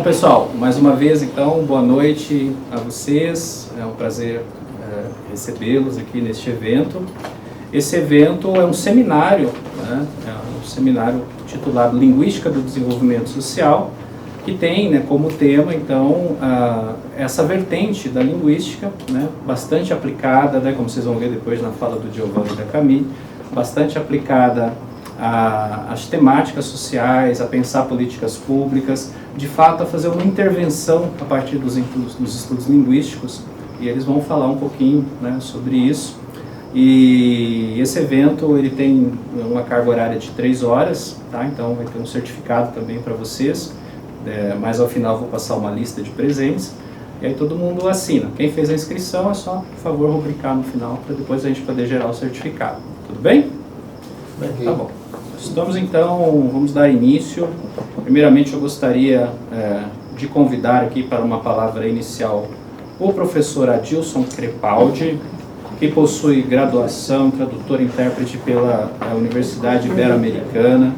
pessoal, mais uma vez, então, boa noite a vocês. É um prazer recebê-los aqui neste evento. Esse evento é um seminário, né? É um seminário titulado Linguística do Desenvolvimento Social, que tem, né, como tema, então, essa vertente da linguística, né, bastante aplicada, né, como vocês vão ver depois na fala do Giovanni e da Camille, bastante aplicada às temáticas sociais, a pensar políticas públicas, de fato a fazer uma intervenção a partir dos estudos linguísticos, e eles vão falar um pouquinho, né, sobre isso. E esse evento ele tem uma carga horária de 3 horas, tá? Então vai ter um certificado também para vocês, mas ao final vou passar uma lista de presentes, e aí todo mundo assina. Quem fez a inscrição é só, por favor, rubricar no final, para depois a gente poder gerar o certificado. Tudo bem? Tá bom. Estamos então, vamos dar início. Primeiramente eu gostaria de convidar aqui para uma palavra inicial o professor Adilson Crepaldi, que possui graduação, tradutor e intérprete pela Universidade Ibero-Americana,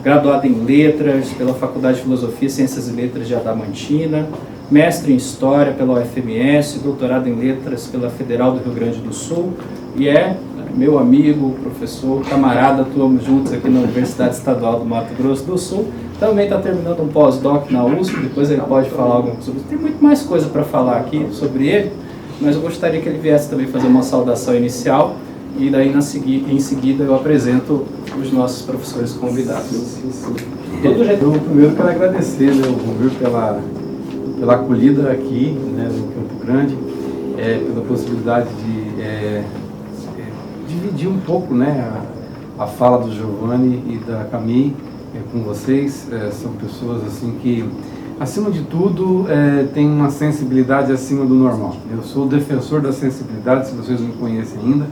graduado em Letras pela Faculdade de Filosofia, Ciências e Letras de Adamantina, mestre em História pela UFMS, doutorado em Letras pela Federal do Rio Grande do Sul, e é meu amigo, professor, camarada, atuamos juntos aqui na Universidade Estadual do Mato Grosso do Sul. Também está terminando um pós-doc na USP, depois ele pode falar alguma coisa sobre isso. Tem muito mais coisa para falar aqui sobre ele, mas eu gostaria que ele viesse também fazer uma saudação inicial, e daí em seguida eu apresento os nossos professores convidados. Eu primeiro quero agradecer, né, o Romil pela acolhida aqui, né, no Campo Grande, pela possibilidade de dividir um pouco, né, a fala do Giovanni e da Camille com vocês. São pessoas assim que, acima de tudo, têm uma sensibilidade acima do normal. Eu sou o defensor da sensibilidade, se vocês não me conhecem ainda.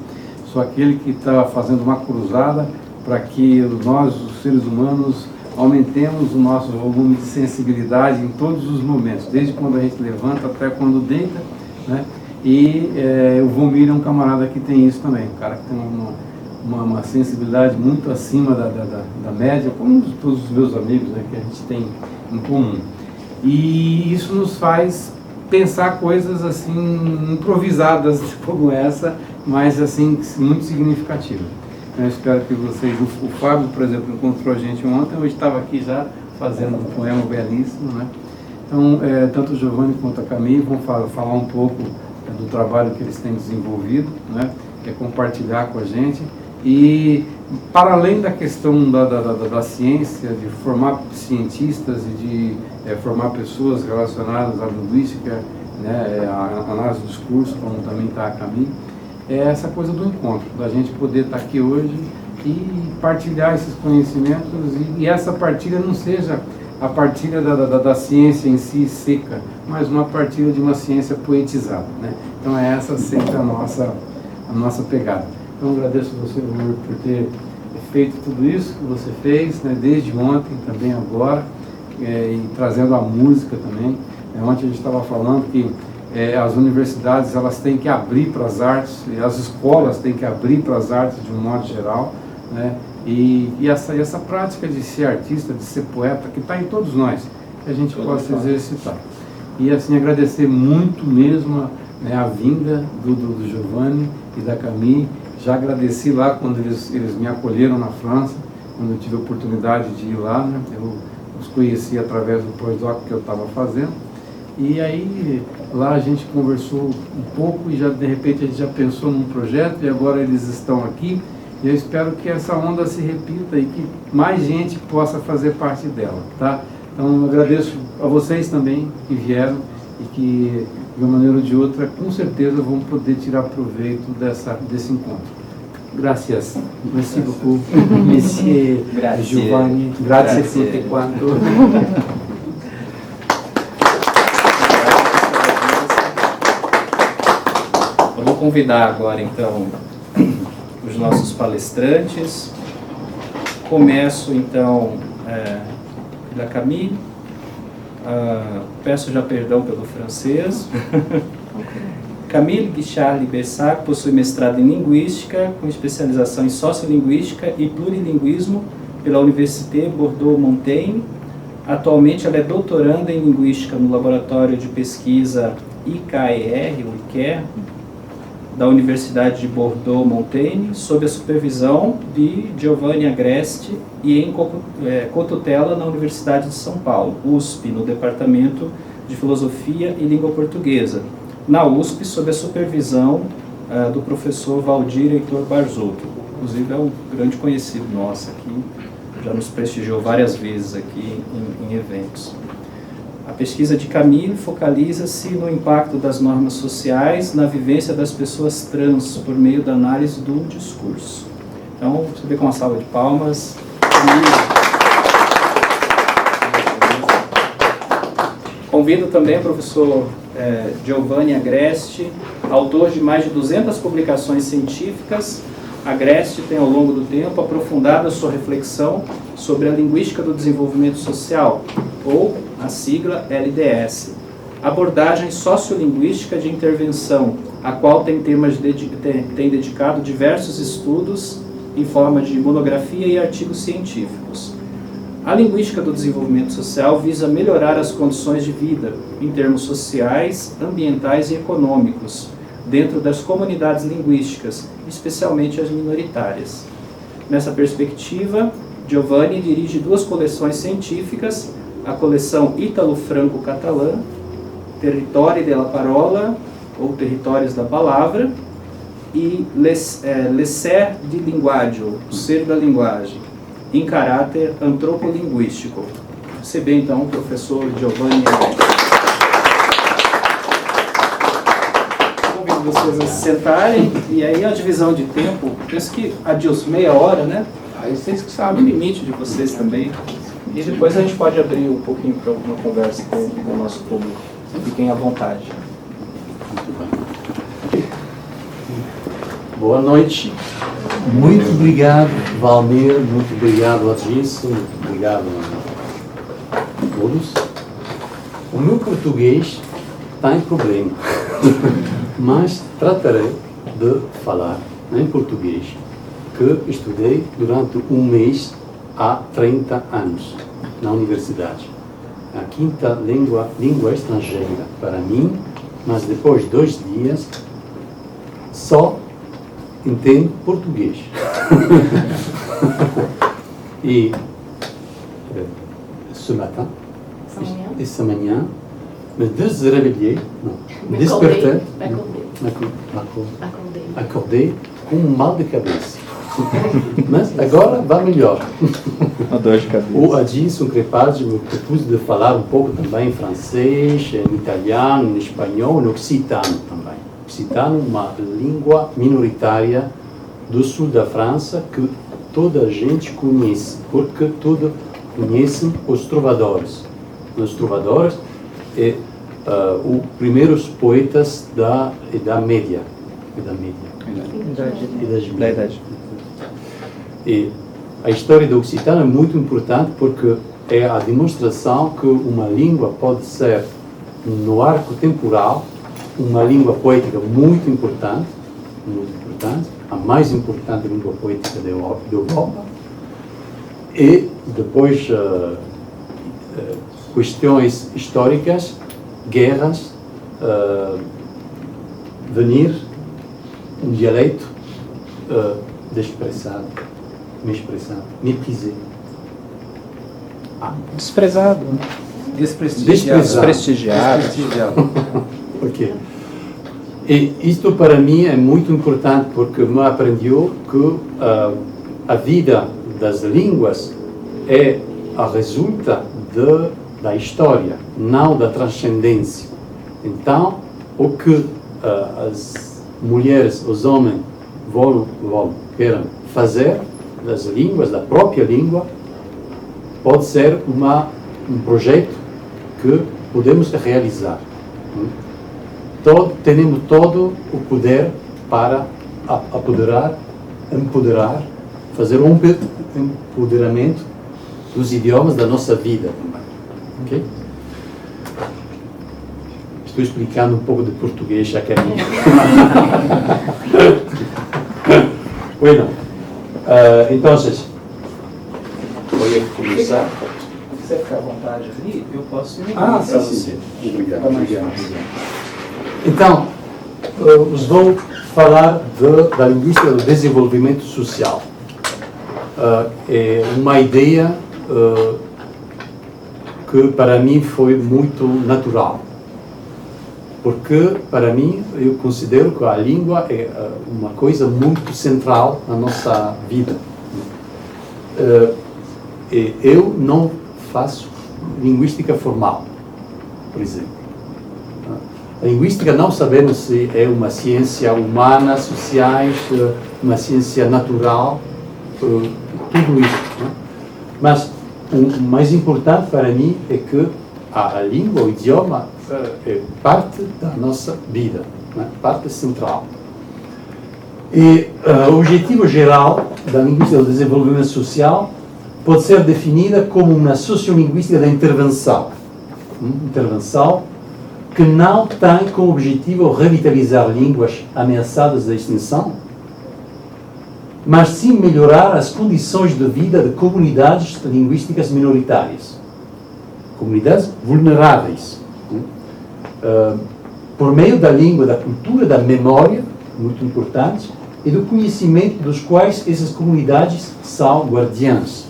Sou aquele que está fazendo uma cruzada para que nós, os seres humanos, aumentemos o nosso volume de sensibilidade em todos os momentos, desde quando a gente levanta até quando deita, né? E o Vomir é um camarada que tem isso também, um cara que tem uma sensibilidade muito acima da média, como todos os meus amigos, né, que a gente tem em comum. E isso nos faz pensar coisas assim improvisadas como essa, mas assim muito significativas. Eu espero que vocês, o Fábio, por exemplo, encontrou a gente ontem, eu estava aqui já fazendo um poema belíssimo, né? Então, tanto o Giovanni quanto a Camille vão falar um pouco do trabalho que eles têm desenvolvido, né? Que é compartilhar com a gente. E, para além da questão da ciência, de formar cientistas e de formar pessoas relacionadas à linguística, né, a análise do discurso, como também está a Camille, é essa coisa do encontro, da gente poder estar aqui hoje e partilhar esses conhecimentos, e essa partilha não seja a partilha da ciência em si seca, mas uma partilha de uma ciência poetizada, né? Então é essa sempre a nossa pegada. Então agradeço você, Romeu, por ter feito tudo isso que você fez, né, desde ontem, também agora, e trazendo a música também. Ontem a gente estava falando que as universidades elas têm que abrir para as artes, e as escolas têm que abrir para as artes de um modo geral, né? E essa prática de ser artista, de ser poeta, que está em todos nós, que a gente possa exercitar. E assim, agradecer muito mesmo, né, a vinda do Giovanni e da Camille. Já agradeci lá quando eles me acolheram na França, quando eu tive a oportunidade de ir lá, né? Eu os conheci através do pós-doc que eu estava fazendo. E aí lá a gente conversou um pouco e já de repente a gente já pensou num projeto, e agora eles estão aqui. E eu espero que essa onda se repita e que mais gente possa fazer parte dela, tá? Então eu agradeço a vocês também que vieram e que, de uma maneira ou de outra, com certeza vão poder tirar proveito desse encontro. Gracias. Merci beaucoup, Monsieur Giovanni. Grazie tutti quanto. Vou convidar agora, então, os nossos palestrantes. Começo, então, da Camille. Peço já perdão pelo francês. Camille Guichard-Bessac possui mestrado em Linguística, com especialização em Sociolinguística e Plurilinguismo pela Université Bordeaux-Montaigne, Atualmente ela é doutoranda em Linguística no Laboratório de Pesquisa IKER, da Universidade de Bordeaux-Montaigne, sob a supervisão de Giovanni Agreste e em cotutela na Universidade de São Paulo, USP, no Departamento de Filosofia e Língua Portuguesa. Na USP, sob a supervisão do professor Valdir Heitor Barzotto. Inclusive é um grande conhecido nosso aqui, já nos prestigiou várias vezes aqui em eventos. A pesquisa de Camille focaliza-se no impacto das normas sociais na vivência das pessoas trans por meio da análise do discurso. Então, você vê com uma salva de palmas. Convido também o professor Giovanni Agreste, autor de mais de 200 publicações científicas. Agreste tem, ao longo do tempo, aprofundado a sua reflexão sobre a linguística do desenvolvimento social, ou a sigla LDS, abordagem sociolinguística de intervenção, a qual tem dedicado diversos estudos em forma de monografia e artigos científicos. A linguística do desenvolvimento social visa melhorar as condições de vida, em termos sociais, ambientais e econômicos, dentro das comunidades linguísticas, especialmente as minoritárias. Nessa perspectiva, Giovanni dirige 2 coleções científicas, a coleção Ítalo-Franco-Catalã, Territori della Parola, ou Territórios da Palavra, e L'Essere di Linguaggio, o Ser da Linguagem, em caráter antropolinguístico. Receber então o professor Giovanni Agreste. Convido vocês a se sentarem, e aí a divisão de tempo, penso que Adilson, meia hora, né? Aí vocês que sabem o limite de vocês também. E depois a gente pode abrir um pouquinho para uma conversa com o nosso público. Fiquem à vontade. Boa noite. Muito obrigado, Valmir. Muito obrigado, Adilson. Muito obrigado a todos. O meu português está em problema, mas tratarei de falar em português, que estudei durante um mês há 30 anos na universidade. A quinta língua estrangeira para mim, mas depois de 2 dias só entendo português. E essa manhã, me desreveillei, me despertei, acordei com um mal de cabeça. Mas agora vai melhor. A dor de cabeça. O Adilson Crepaldi me propôs de falar um pouco também em francês, em italiano, em espanhol, em occitano também. Occitano é uma língua minoritária do sul da França que toda a gente conhece, porque todos conhecem os trovadores. Os trovadores são os primeiros poetas da Idade Média. E a história do occitano é muito importante porque é a demonstração que uma língua pode ser, no arco temporal, uma língua poética muito importante, a mais importante língua poética da Europa, e depois questões históricas, guerras, venir um dialeto desprezado, méprisé. Desprezado. Desprestigiado. Ok. E isto para mim é muito importante porque me aprendeu que a vida das línguas é a resulta da história, não da transcendência. Então, o que as mulheres, os homens querem fazer das línguas, da própria língua, pode ser um projeto que podemos realizar. Temos todo o poder para empoderar, fazer um empoderamento dos idiomas da nossa vida também. Okay? Estou explicando um pouco de português, já que é bueno, entonces voy a comenzar. quiser ficar à vontade ali, eu posso ir Ah, para sim, você. sim. Obrigado. Fica mais Obrigado. fácil. Então, vou falar da linguística do desenvolvimento social. É uma ideia que para mim foi muito natural. Porque, para mim, eu considero que a língua é uma coisa muito central na nossa vida. Eu não faço linguística formal, por exemplo. A linguística não sabemos se é uma ciência humana, sociais, uma ciência natural, tudo isso. Mas o mais importante para mim é que a língua, o idioma, é parte da nossa vida, né? Parte central. E o objetivo geral da linguística do desenvolvimento social pode ser definida como uma sociolinguística da intervenção. Intervenção que não tem como objetivo revitalizar línguas ameaçadas da extinção, mas sim melhorar as condições de vida de comunidades linguísticas minoritárias, comunidades vulneráveis, por meio da língua, da cultura, da memória, muito importante, e do conhecimento dos quais essas comunidades são guardiãs.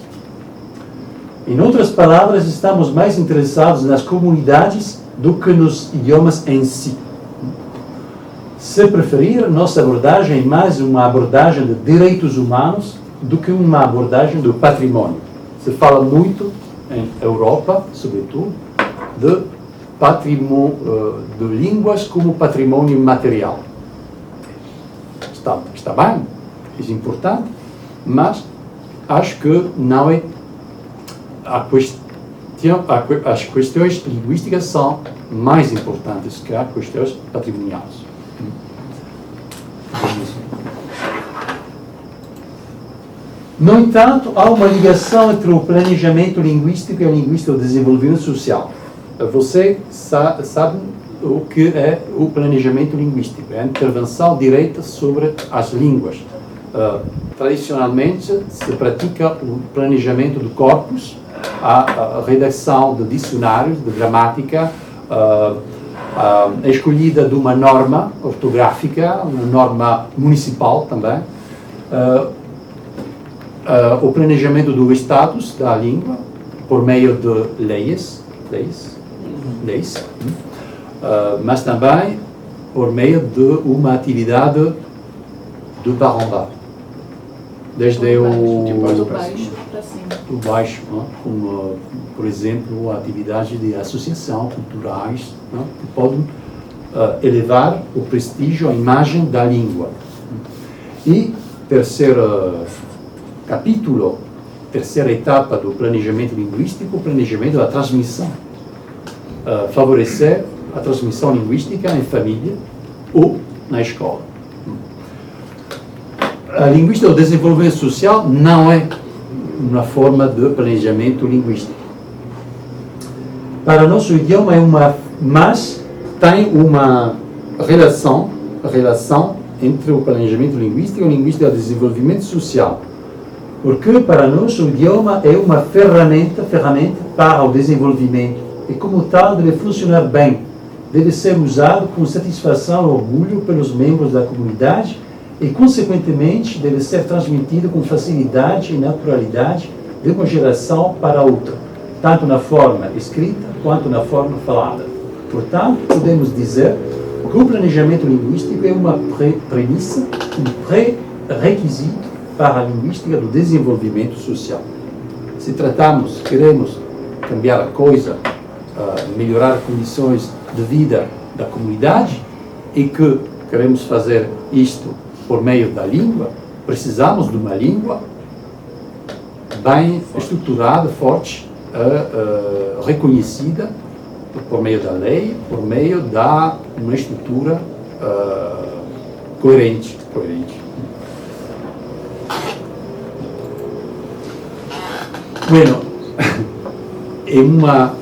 Em outras palavras, estamos mais interessados nas comunidades do que nos idiomas em si. Se preferir, nossa abordagem é mais uma abordagem de direitos humanos do que uma abordagem do patrimônio. Se fala muito, em Europa, sobretudo, de línguas como patrimônio material. Está bem, é importante, mas acho que não é as questões linguísticas são mais importantes que as questões patrimoniais. No entanto, há uma ligação entre o planejamento linguístico e a linguística do desenvolvimento social. Você sabe o que é o planejamento linguístico? É a intervenção direta sobre as línguas. Tradicionalmente, se pratica o planejamento do corpus, a redação de dicionários, de gramática, a escolhida de uma norma ortográfica, uma norma municipal também, o planejamento do status da língua por meio de leis, mas também por meio de uma atividade do barandal, desde do baixo para cima. Do baixo, como, por exemplo, atividades de associação culturais, que podem elevar o prestígio, a imagem da língua. E terceiro capítulo, terceira etapa do planejamento linguístico, o planejamento da transmissão. Favorecer a transmissão linguística em família ou na escola. A linguística do desenvolvimento social não é uma forma de planejamento linguístico. Para nosso idioma mas tem uma relação entre o planejamento linguístico e a linguística do desenvolvimento social. Porque para nós o idioma é uma ferramenta para o desenvolvimento e como tal deve funcionar bem, deve ser usado com satisfação e orgulho pelos membros da comunidade e, consequentemente, deve ser transmitido com facilidade e naturalidade de uma geração para outra, tanto na forma escrita quanto na forma falada. Portanto, podemos dizer que o planejamento linguístico é uma premissa, um pré-requisito para a linguística do desenvolvimento social. Se queremos cambiar a coisa, melhorar condições de vida da comunidade e que queremos fazer isto por meio da língua, precisamos de uma língua bem estruturada, forte, reconhecida por meio da lei, por meio da uma estrutura coerente. Bueno, é uma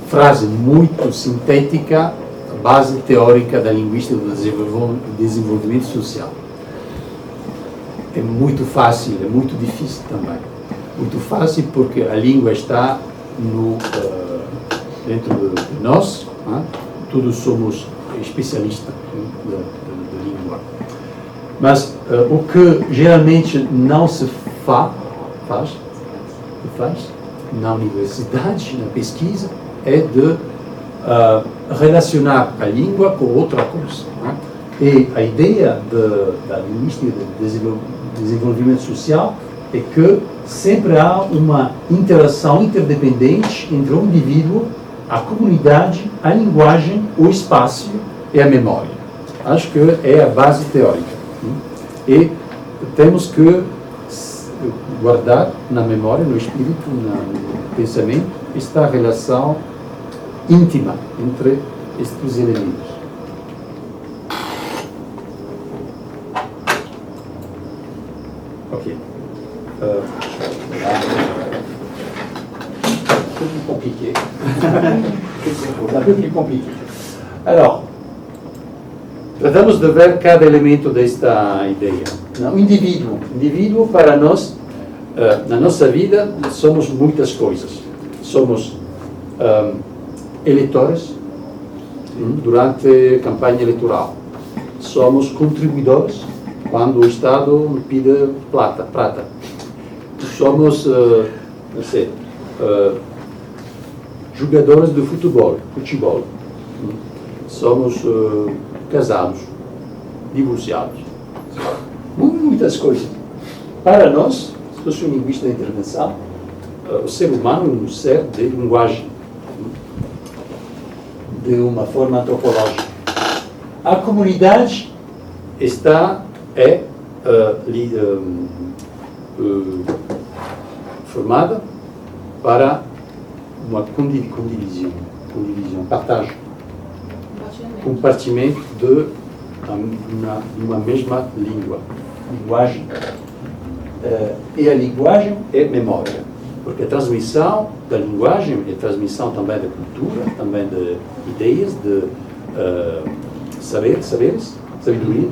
frase muito sintética, a base teórica da linguística do desenvolvimento social. É muito fácil, é muito difícil também. Muito fácil porque a língua está dentro de nós, todos somos especialistas de língua. Mas o que geralmente não se faz na universidade, na pesquisa, é de relacionar a língua com outra coisa. E a ideia da linguística de desenvolvimento social é que sempre há uma interação interdependente entre o indivíduo, a comunidade, a linguagem, o espaço e a memória. Acho que é a base teórica. E temos que guardar na memória, no espírito, no pensamento, esta relação íntima entre estes elementos. Ok. C'est plus compliqué. C'est un peu plus compliqué. Alors, tratamos de ver cada elemento desta ideia. O indivíduo para nós, na nossa vida, somos muitas coisas. Somos eleitores durante a campanha eleitoral. Somos contribuidores quando o Estado pede prata. Somos, não sei, jogadores de futebol. Somos casados, divorciados. Muitas coisas. Para nós, se sou linguista de intervenção, o ser humano é um ser de linguagem, de uma forma antropológica. A comunidade é formada para uma condivisão, partage, compartimento de uma mesma língua, linguagem. E a linguagem é memória, porque a transmissão da linguagem é transmissão também da cultura, também de ideias, de saberes, sabedoria,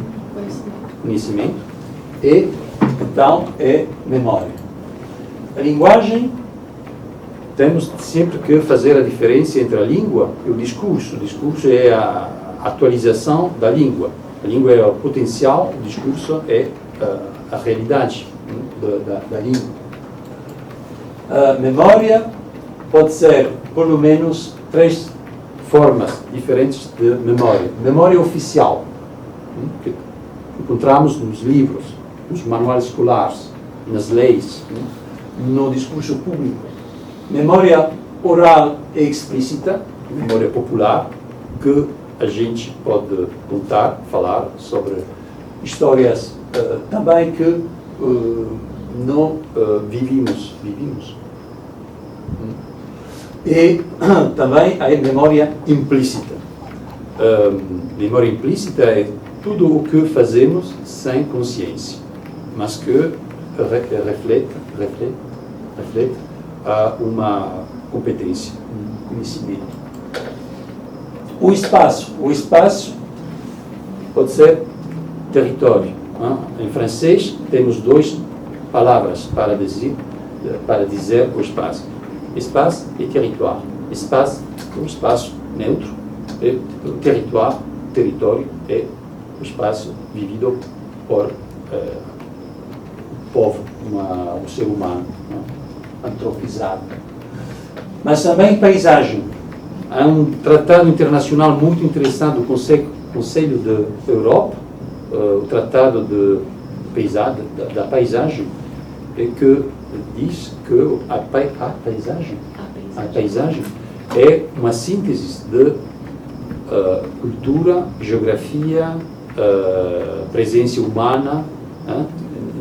conhecimento, e então é memória. A linguagem, temos sempre que fazer a diferença entre a língua e o discurso. O discurso é a atualização da língua. A língua é o potencial, o discurso é a realidade da língua. A memória pode ser, pelo menos, 3 formas diferentes de memória. Memória oficial, que encontramos nos livros, nos manuais escolares, nas leis, no discurso público. Memória oral e explícita, memória popular, que a gente pode contar, falar sobre histórias também que não vivimos. E também a memória implícita. Memória implícita é tudo o que fazemos sem consciência, mas que reflete a uma competência, um conhecimento. O espaço pode ser território. Em francês temos 2 palavras para dizer o espaço. Espaço e territoire. Espaço é um espaço neutro, e o território é o espaço vivido por o povo, o ser humano, antropizado. Mas também paisagem. Há um tratado internacional muito interessante do Conselho da Europa, o Tratado da Paisagem, que diz que a paisagem é uma síntese de cultura, geografia, presença humana.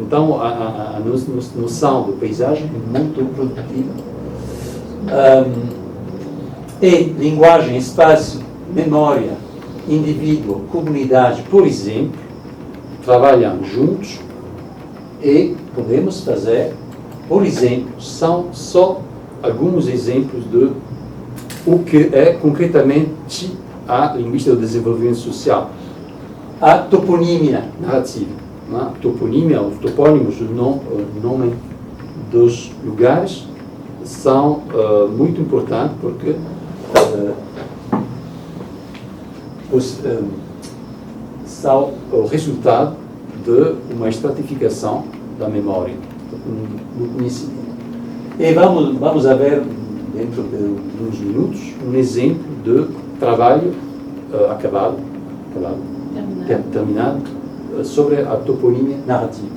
Então, a noção de paisagem é muito produtiva. E linguagem, espaço, memória, indivíduo, comunidade, por exemplo, trabalham juntos e podemos fazer, por exemplo, são só alguns exemplos de o que é concretamente a linguística do desenvolvimento social. A toponímia narrativa. Toponímia, os topônimos, o nome dos lugares são muito importantes porque são o resultado de uma estratificação da memória, do conhecimento. E vamos ver, dentro de uns minutos, um exemplo de trabalho terminado sobre a toponímia narrativa.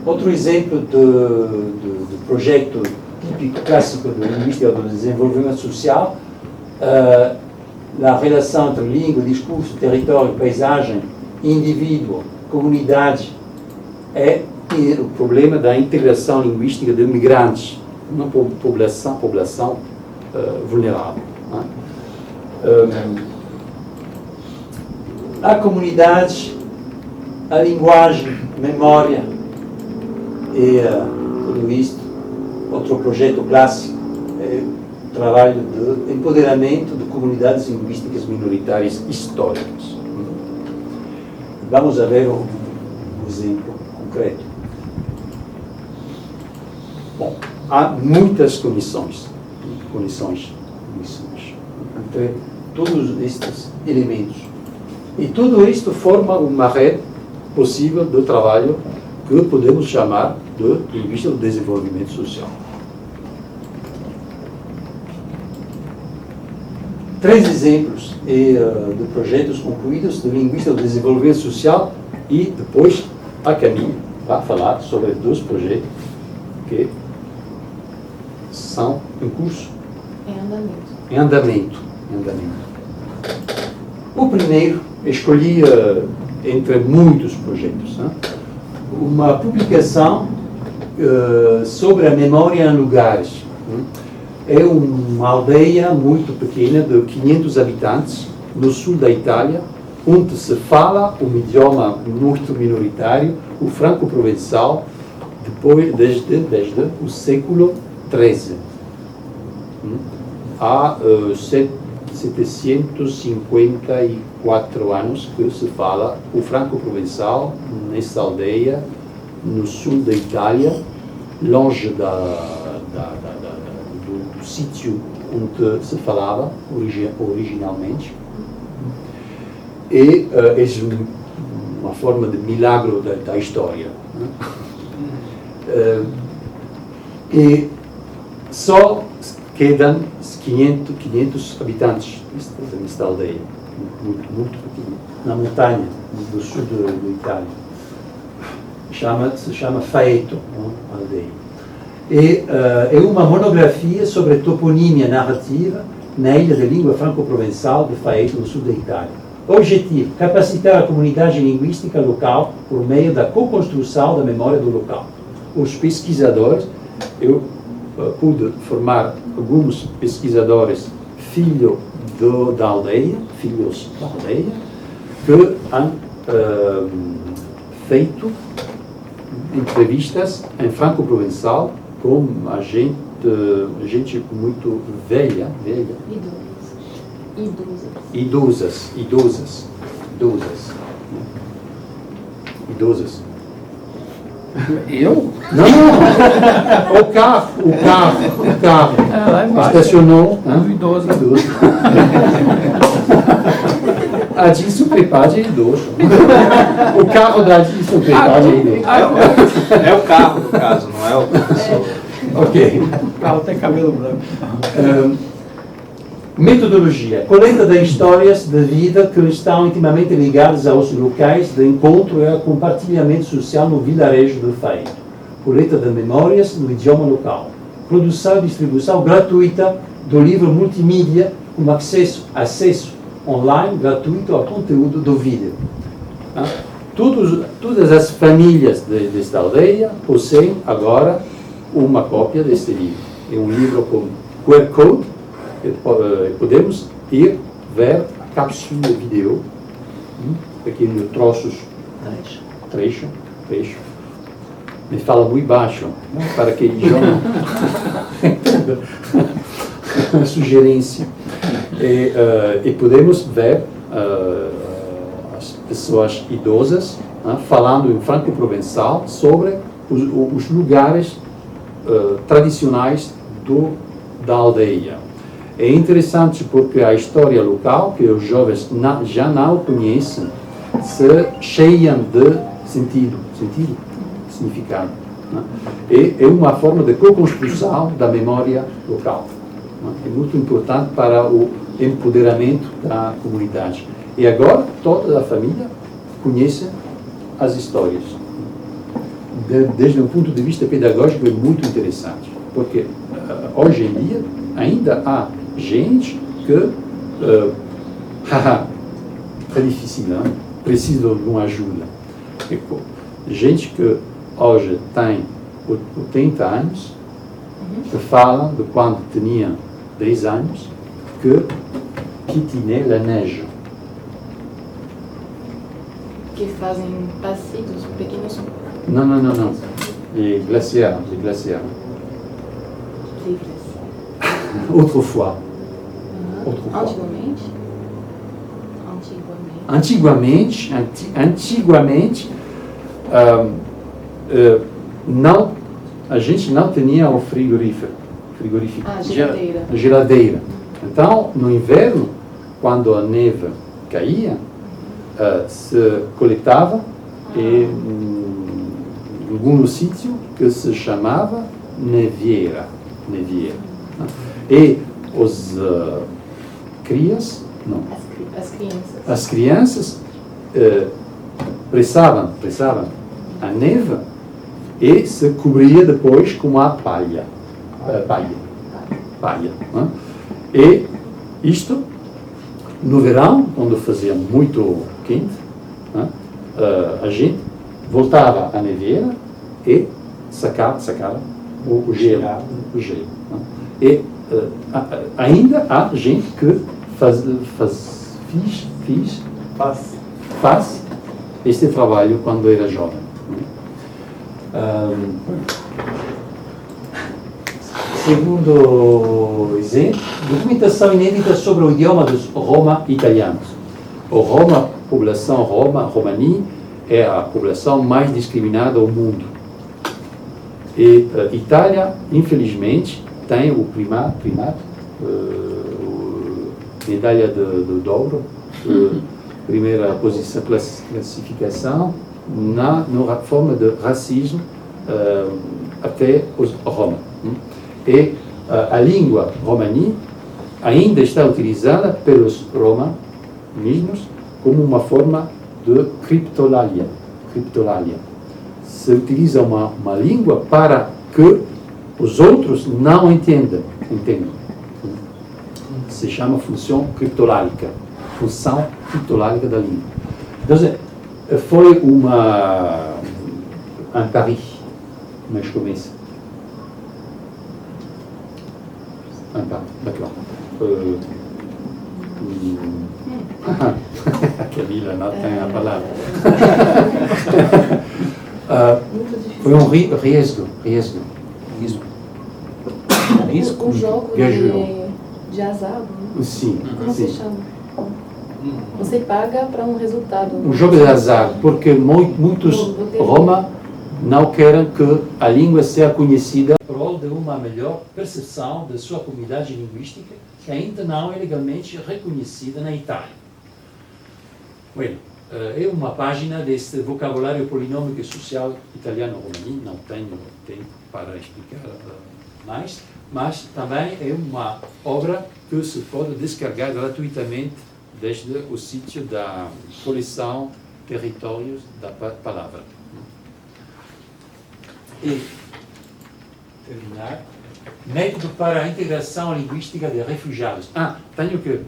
Outro exemplo de projeto típico clássico de linguística do desenvolvimento social, a relação entre língua, discurso, território, paisagem, indivíduo, comunidade, é o problema da integração linguística de migrantes, uma população vulnerável. A comunidade, a linguagem, memória e tudo isto. Outro projeto clássico é o trabalho de empoderamento de comunidades linguísticas minoritárias históricas. Vamos ver um exemplo concreto. Bom, há muitas conexões entre todos estes elementos. E tudo isto forma uma rede possível de trabalho que podemos chamar de linguística do desenvolvimento social. 3 exemplos de projetos concluídos de linguística do desenvolvimento social e depois a Camille vai falar sobre 2 projetos que são em curso. Em andamento. O primeiro, escolhi entre muitos projetos, uma publicação sobre a memória em lugares. É uma aldeia muito pequena, de 500 habitantes, no sul da Itália, onde se fala um idioma muito minoritário, o franco-provençal, desde o século XIII. Há 754 anos que se fala o franco-provençal nessa aldeia, no sul da Itália, longe do sítio onde se falava originalmente. E é uma forma de milagre da história. E só quedam 500 habitantes nesta aldeia, muito pequena, na montanha do sul da Itália. Se chama Faeto, a aldeia. E é uma monografia sobre a toponímia narrativa na ilha de língua franco-provençal de Faeto, no sul da Itália. Objetivo: capacitar a comunidade linguística local por meio da co-construção da memória do local. Os pesquisadores, eu pude formar alguns pesquisadores filhos da aldeia, que han feito entrevistas em franco-provençal com gente muito velha. Idosas. Eu? Não. O carro. Lá embaixo. Estacionou. Idoso. A Dilson Prepade é idoso. O carro da Dilson Prepade é idoso. É o carro, no caso, não é o professor. Ok. O carro tem cabelo branco. Metodologia. Coleta de histórias de vida que estão intimamente ligadas aos locais de encontro e ao compartilhamento social no vilarejo de Faeto. Coleta de memórias no idioma local. Produção e distribuição gratuita do livro multimídia com acesso online gratuito ao conteúdo do vídeo. Todas as famílias desta aldeia possuem agora uma cópia deste livro. É um livro com QR Code. Podemos ir ver a cápsula vídeo, pequenos troços, trecho, me fala muito baixo, para que eu não entenda a sugerência. E podemos ver as pessoas idosas falando em franco-provençal sobre os lugares tradicionais da aldeia. É interessante porque a história local, que os jovens já não conhecem, se cheiam de significado. Né? É uma forma de co-construção da memória local. Né? É muito importante para o empoderamento da comunidade. E agora toda a família conhece as histórias. Desde um ponto de vista pedagógico é muito interessante, porque hoje em dia ainda há gente que é difícil, não? Precisa de uma ajuda. Gente que hoje tem 80 anos, que falam de quando tinha 10 anos, que tinha a neige. Que fazem passeios pequenos. Não. Les glaciaires. Livres. Autrefois. Antigamente? Antigamente, não, a gente não tinha o frigorífico. Geladeira. Então, no inverno, quando a neve caía, se coletava em algum sítio que se chamava nevieira. E as crianças pressavam a neve e se cobria depois com a palha. Né? E isto, no verão, quando fazia muito quente, né? A gente voltava à nevieira e sacava o gelo. Né? E ainda há gente que faz este trabalho quando era jovem. Segundo exemplo, documentação inédita sobre o idioma dos Roma-italianos. O Roma, população romani, é a população mais discriminada do mundo. E a Itália, infelizmente, tem o primato, medalha de ouro, primeira posição, classificação na forma de racismo até os Roma. E a língua romani ainda está utilizada pelos Roma mesmos como uma forma de criptolalia. Se utiliza uma língua para que os outros não entendam. Se chama função criptolálica da língua. Então, foi em Paris, mas começa. D'accord. Camila não tem a palavra. Foi riesgo. O jogo de azar, né? Sim. Como se chama? Você paga para um resultado. Um jogo de azar, porque muitos Roma não querem que a língua seja conhecida em prol de uma melhor percepção da sua comunidade linguística, que ainda não é legalmente reconhecida na Itália. Bueno, é uma página deste vocabulário polinômico e social italiano-romani, não tenho tempo para explicar mais, mas também é uma obra que se pode descarregar gratuitamente desde o sítio da coleção Territórios da Palavra. E terminar, método para a integração linguística de refugiados. Tenho que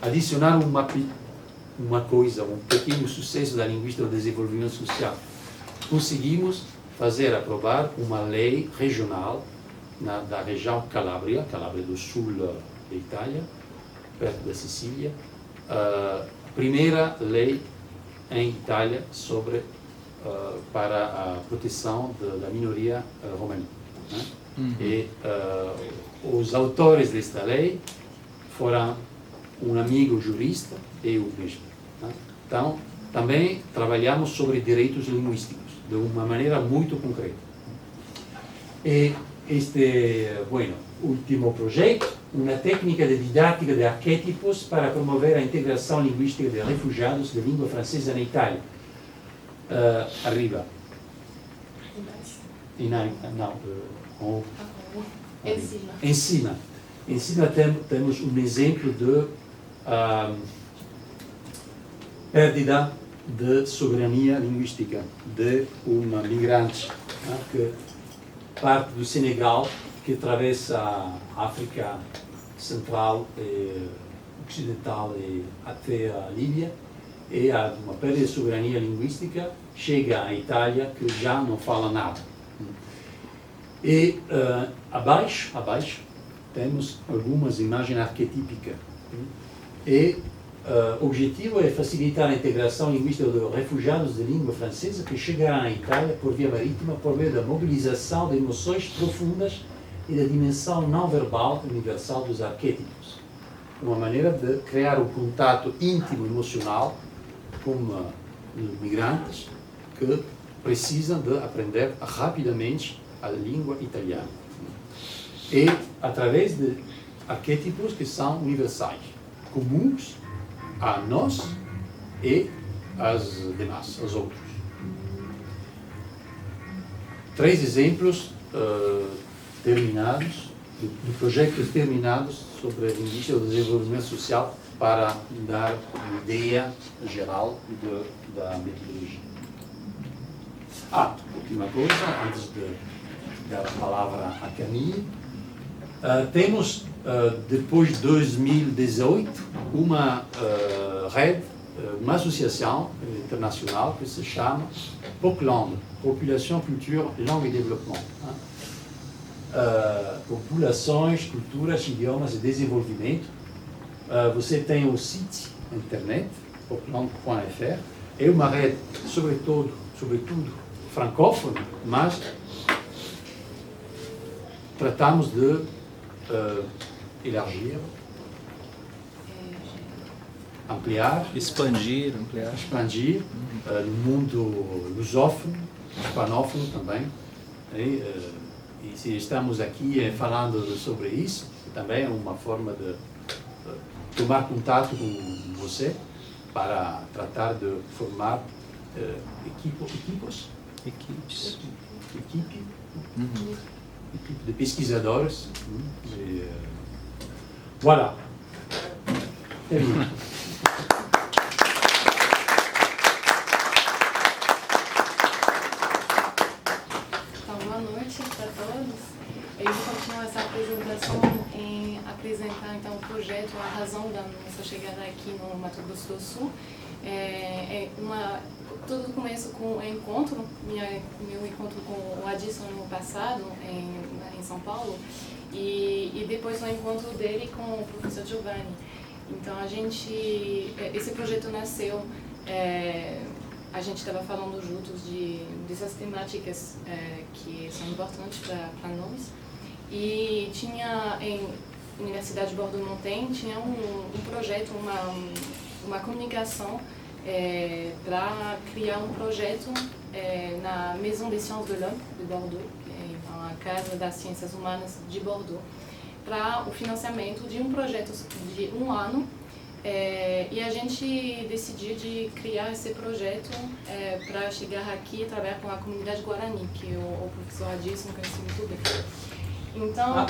adicionar uma coisa, um pequeno sucesso da linguística do desenvolvimento social. Conseguimos fazer aprovar uma lei regional da região Calabria do sul da Itália, perto da Sicília, a primeira lei em Itália sobre para a proteção da minoria romani. Né? E os autores desta lei foram um amigo jurista e eu mesmo. Né? Então, também trabalhamos sobre direitos linguísticos. de uma maneira muito concreta. E este, último projeto, uma técnica de didática de arquétipos para promover a integração linguística de refugiados de língua francesa na Itália. Arriba. Em cima. Em cima temos um exemplo de perda de soberania linguística de uma migrante que parte do Senegal, que atravessa a África Central e Ocidental e até a Líbia, e há uma perda de soberania linguística, chega à Itália, que já não fala nada. E abaixo temos algumas imagens arquetípicas. E o objetivo é facilitar a integração linguística de refugiados de língua francesa que chegarão à Itália por via marítima por meio da mobilização de emoções profundas e da dimensão não verbal universal dos arquétipos. Uma maneira de criar um contato íntimo emocional com os migrantes que precisam de aprender rapidamente a língua italiana. E através de arquétipos que são universais, comuns a nós e aos demais, aos outros. 3 exemplos terminados, de projetos terminados sobre a linguística do desenvolvimento social para dar uma ideia geral da metodologia. Última coisa, antes de dar a palavra a Camille, temos, depois de 2018, uma rede, uma associação internacional que se chama POCLAND, Population, Culture, Langue e Développement. Populações, culturas, idiomas e desenvolvimento. Você tem o site internet, pocland.fr, é uma rede, sobretudo francófona, mas tratamos de elargir, ampliar, Expandir. no mundo lusófono, hispanófono também. E se estamos aqui falando sobre isso, também é uma forma de tomar contato com você para tratar de formar equipes de pesquisadores. Voilà. Então, boa noite para todos. Eu vou continuar essa apresentação em apresentar então o projeto, a razão da nossa chegada aqui no Mato Grosso do Sul. Tudo começa com um encontro, meu encontro com o Adilson no passado, em São Paulo, e depois o encontro dele com o professor Giovanni. Então, esse projeto nasceu, a gente estava falando juntos dessas temáticas que são importantes para nós, e tinha em Universidade de Bordeaux-Montaigne, tinha um projeto, uma comunicação para criar um projeto na Maison des Sciences de l'Homme de Bordeaux, então a Casa das Ciências Humanas de Bordeaux, para o financiamento de um projeto de 1 ano, e a gente decidiu de criar esse projeto para chegar aqui e trabalhar com a comunidade Guarani, que o professor Adilson conhece muito bem. Então,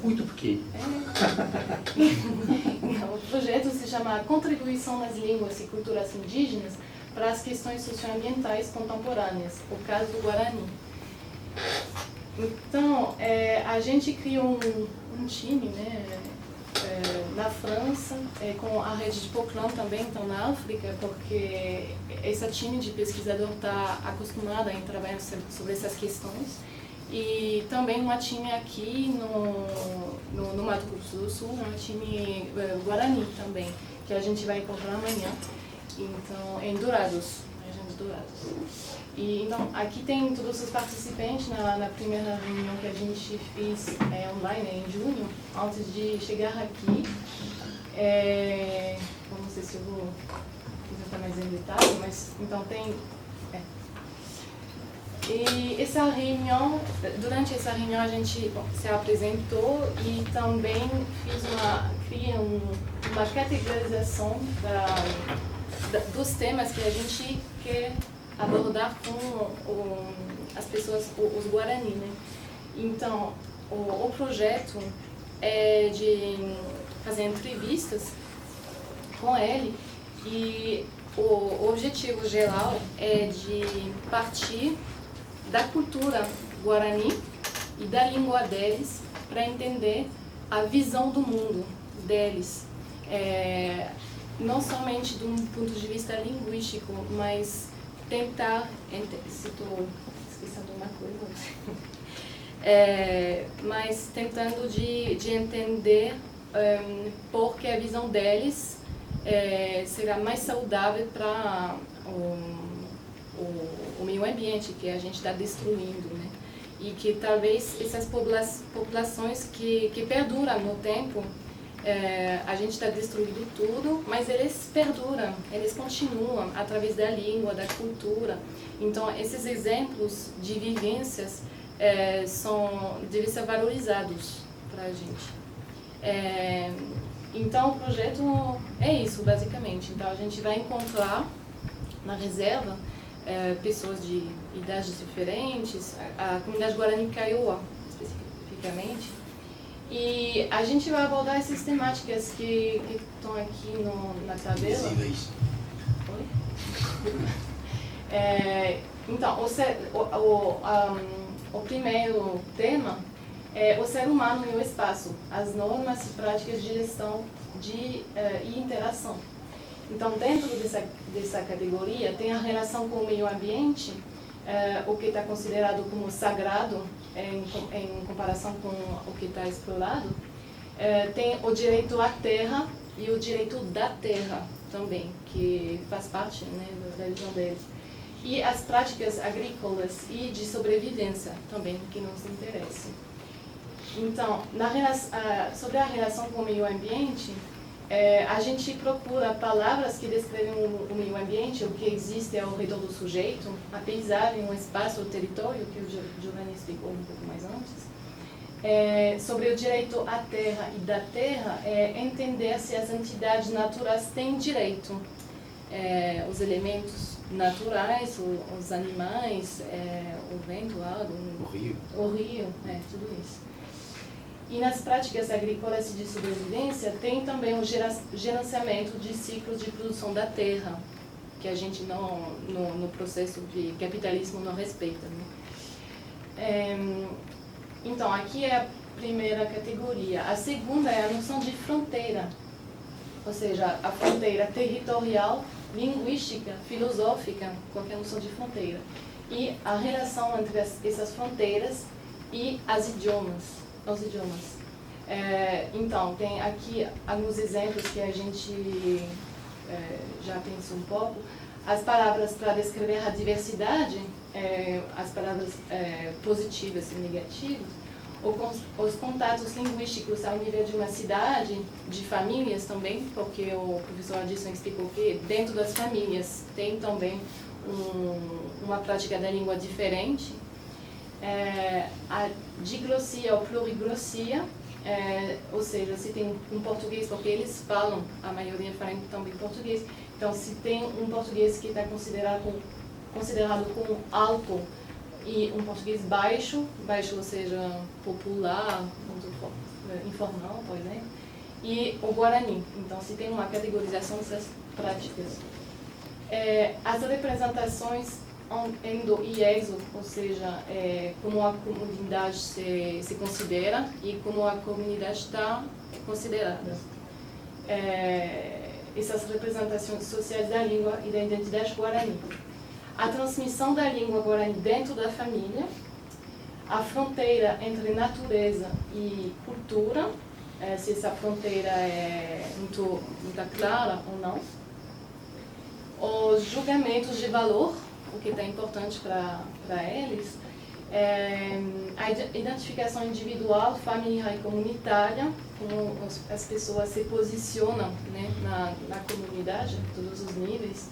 muito pequeno. Então, o projeto se chama Contribuição nas Línguas e Culturas Indígenas para as Questões Socioambientais Contemporâneas, o caso do Guarani. Então, a gente criou um time, na França, com a rede de POCLAND também, então na África, porque esse time de pesquisador está acostumado a trabalhar sobre essas questões. E também um time aqui no Mato Grosso do Sul, um time Guarani também, que a gente vai encontrar amanhã, então em Dourados, região de Dourados. E então aqui tem todos os participantes na primeira reunião que a gente fez online em junho, antes de chegar aqui. não sei se eu vou apresentar mais em detalhe, mas então tem... E durante essa reunião a gente se apresentou e também criei uma categorização dos temas que a gente quer abordar com as pessoas, os Guarani, né? Então, o projeto é de fazer entrevistas com ele e o objetivo geral é de partir da cultura guarani e da língua deles para entender a visão do mundo deles, não somente de um ponto de vista linguístico, mas tentar, se estou esquecendo uma coisa, mas tentando de entender por que a visão deles será mais saudável para o meio ambiente que a gente está destruindo, né? E que talvez essas populações que perduram no tempo, a gente está destruindo tudo, mas eles perduram, eles continuam através da língua, da cultura. Então, esses exemplos de vivências devem ser valorizados para a gente. Então, o projeto é isso, basicamente. Então, a gente vai encontrar na reserva pessoas de idades diferentes, a comunidade Guarani Kaiowá, especificamente. E a gente vai abordar essas temáticas que estão aqui na tabela. Oi? Então, o primeiro tema é o ser humano e o espaço, as normas e práticas de gestão e interação. Então, dentro dessa categoria, tem a relação com o meio ambiente, o que está considerado como sagrado em comparação com o que está explorado. Tem o direito à terra e o direito da terra também, que faz parte, né, da visão deles. E as práticas agrícolas e de sobrevivência também, que nos interessam. Então, sobre a relação com o meio ambiente, a gente procura palavras que descrevem o meio ambiente, o que existe ao redor do sujeito, a paisagem, o espaço, o território, que o Giovanni explicou um pouco mais antes. Sobre o direito à terra e da terra, entender se as entidades naturais têm direito, os elementos naturais, os animais, o vento, a água, o rio, tudo isso. E nas práticas agrícolas e de sobrevivência tem também o gerenciamento de ciclos de produção da terra, que a gente no processo de capitalismo não respeita, né? Então, aqui é a primeira categoria. A segunda é a noção de fronteira, ou seja, a fronteira territorial, linguística, filosófica, qualquer noção de fronteira. E a relação entre essas fronteiras e os idiomas. Então, tem aqui alguns exemplos que a gente já pensou um pouco. As palavras para descrever a diversidade, as palavras positivas e negativas, os contatos linguísticos ao nível de uma cidade, de famílias também, porque o professor Adilson explicou que dentro das famílias tem também uma prática da língua diferente. A diglossia ou pluriglossia, ou seja, se tem um português, porque eles falam, a maioria fala também português, então se tem um português que está considerado como alto e um português baixo, ou seja, popular, muito informal, por exemplo, e o Guarani, então se tem uma categorização dessas práticas. As representações endo e exo, ou seja, como a comunidade se considera e como a comunidade está considerada. Essas representações sociais da língua e da identidade guarani. A transmissão da língua guarani dentro da família, a fronteira entre natureza e cultura, se essa fronteira é muito clara ou não. Os julgamentos de valor, o que está importante para eles, A identificação individual, familiar e comunitária, como as pessoas se posicionam, né, na comunidade, todos os níveis.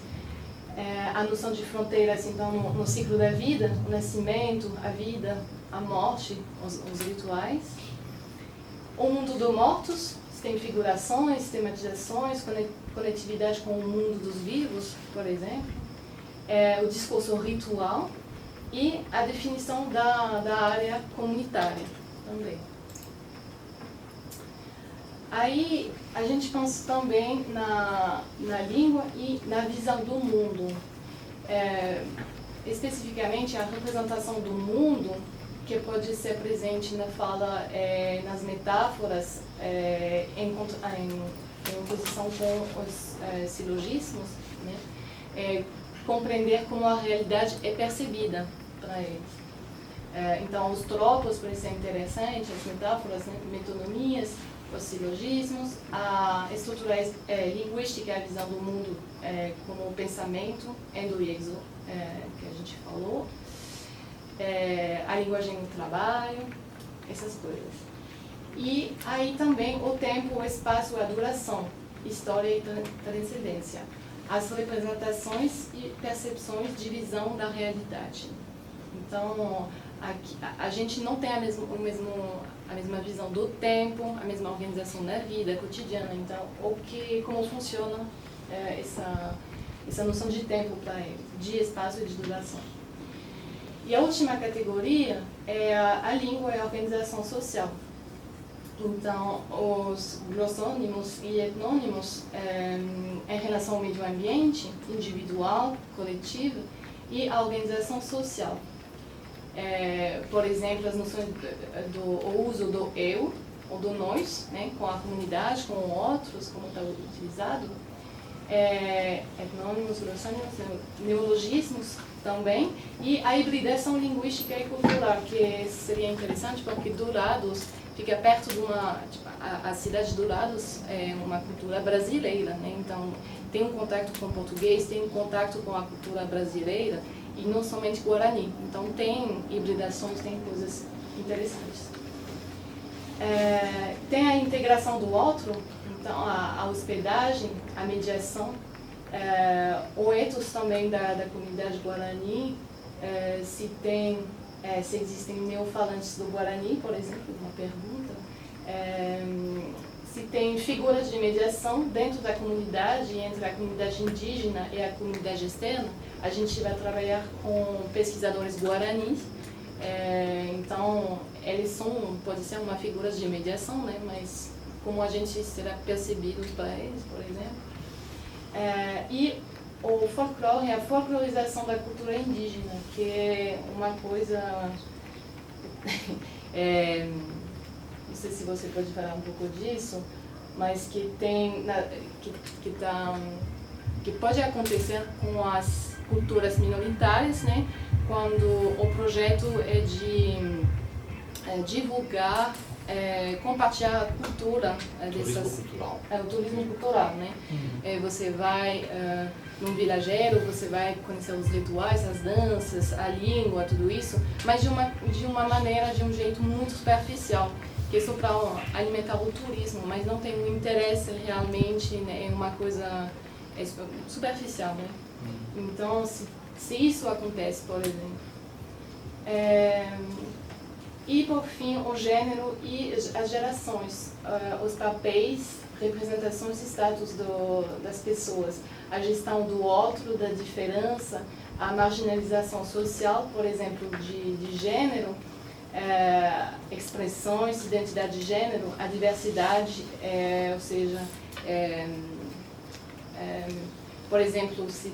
A noção de fronteiras, então, no ciclo da vida, o nascimento, a vida, a morte, os rituais. O mundo dos mortos, tem figurações, tematizações, conectividade com o mundo dos vivos, por exemplo. O discurso ritual e a definição da área comunitária também. Aí a gente pensa também na língua e na visão do mundo. Especificamente a representação do mundo, que pode ser presente na fala, nas metáforas, em oposição com os silogismos, né? Compreender como a realidade é percebida para eles. Então, os tropos, por isso é interessante, as metáforas, né? Metonimias, os silogismos, a estrutura linguística, a visão do mundo como pensamento, endo e exo, que a gente falou, a linguagem do trabalho, essas coisas. E aí também o tempo, o espaço, a duração, história e transcendência, as representações e percepções de visão da realidade. Então, aqui, a gente não tem a mesma visão do tempo, a mesma organização na vida cotidiana. Então, como funciona essa noção de tempo para ele, de espaço e de duração. E a última categoria é a língua e a organização social. Então, os glossônimos e etnônimos em relação ao meio ambiente, individual, coletivo, e a organização social. Por exemplo, as noções o uso do eu, ou do nós, né, com a comunidade, com outros, como está utilizado, etnônimos, glossônimos, neologismos também, e a hibridação linguística e cultural, que seria interessante porque Dourados fica perto de a cidade de Dourados é uma cultura brasileira, né? Então tem um contato com o português, tem um contato com a cultura brasileira e não somente Guarani. Então tem hibridações, tem coisas interessantes. Tem a integração do outro, então a hospedagem, a mediação, o ethos também da comunidade Guarani, se existem neofalantes do Guarani, por exemplo, uma pergunta, se tem figuras de mediação dentro da comunidade, entre a comunidade indígena e a comunidade externa. A gente vai trabalhar com pesquisadores guaranis, então eles podem ser uma figura de mediação, né, mas como a gente será percebido para eles, por exemplo. E o folclore é a folclorização da cultura indígena, que é uma coisa... não sei se você pode falar um pouco disso, mas que pode acontecer com as culturas minoritárias, né? Quando o projeto é de divulgar, compartilhar a cultura dessas... o turismo cultural, né? Você vai num vilarejo, você vai conhecer os rituais, as danças, a língua, tudo isso, mas de uma maneira, de um jeito muito superficial, que é só para alimentar o turismo, mas não tem um interesse realmente, né, em uma coisa superficial, né? Então, se isso acontece, por exemplo. E, por fim, o gênero e as gerações, os papéis, representações e status das pessoas, a gestão do outro, da diferença, a marginalização social, por exemplo, de gênero, expressões, identidade de gênero, a diversidade, ou seja, por exemplo, se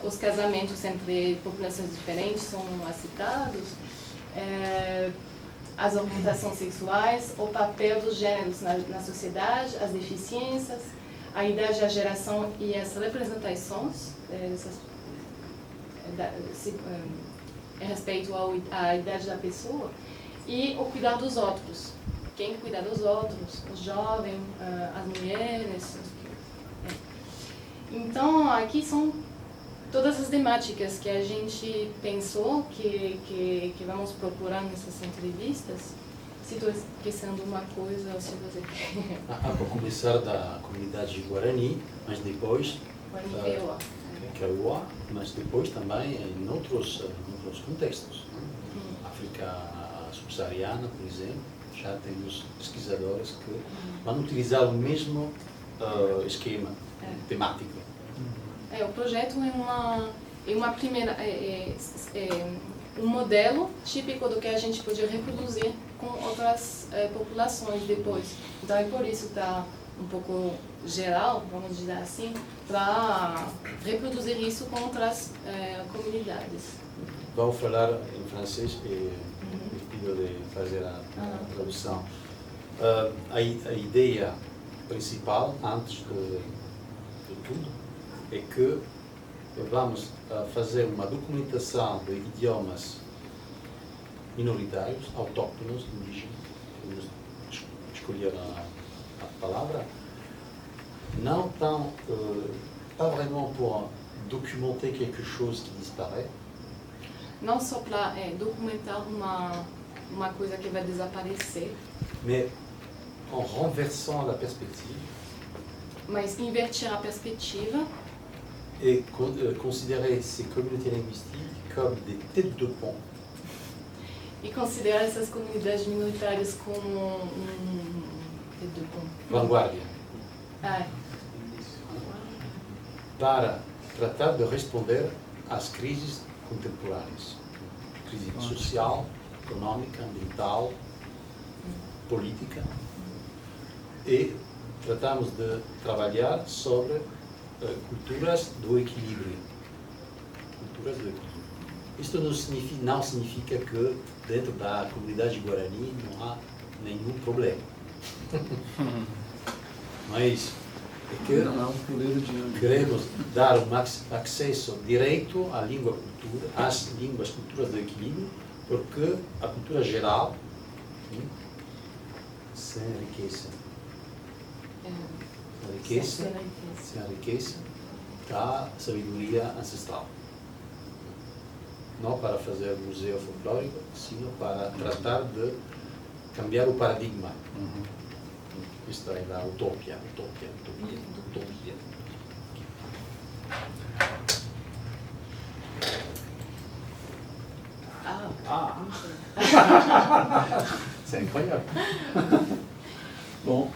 os casamentos entre populações diferentes são citados, as orientações sexuais, o papel dos gêneros na sociedade, as deficiências, a idade, a geração e as representações em respeito à idade da pessoa, e o cuidar dos outros. Quem cuida dos outros? Os jovens, as mulheres. Então, aqui são todas as temáticas que a gente pensou que vamos procurar nessas entrevistas. Se estou esquecendo uma coisa ou se você quer. Para começar da comunidade Guarani, mas depois Kaiowá, mas depois também em outros contextos. África subsaariana, por exemplo, já temos pesquisadores que vão utilizar o mesmo esquema temático. O projeto é uma primeira um modelo típico do que a gente podia reproduzir com outras populações depois. Então é por isso que está um pouco geral, vamos dizer assim, para reproduzir isso com outras comunidades. Vou falar em francês e pido de fazer a tradução. A ideia principal, antes de tudo, é que vamos fazer uma documentação de idiomas minoritários, autóctonos, indígenas, vamos escolher a palavra, não tão, pas vraiment pour documenter quelque chose qui disparaît. Não só para documentar uma coisa que vai desaparecer, mais en renversant la perspective, mas invertir a perspectiva et considérer ces communautés linguistiques comme des têtes de pont. E considerar essas comunidades minoritárias como Vanguardia. Para tratar de responder às crises contemporâneas. Crise social, econômica, ambiental, política. E tratamos de trabalhar sobre culturas do equilíbrio. Culturas do equilíbrio. Isto não significa que dentro da comunidade Guarani não há nenhum problema. Mas é que queremos dar um acesso direito à língua cultura, às línguas culturas do equilíbrio, porque a cultura geral se enriquece. Se enriquece da sabedoria ancestral. Não para fazer museu folclórico, sino para tratar de cambiar o paradigma. Isto é a utopia. Isso é incrível. Bom.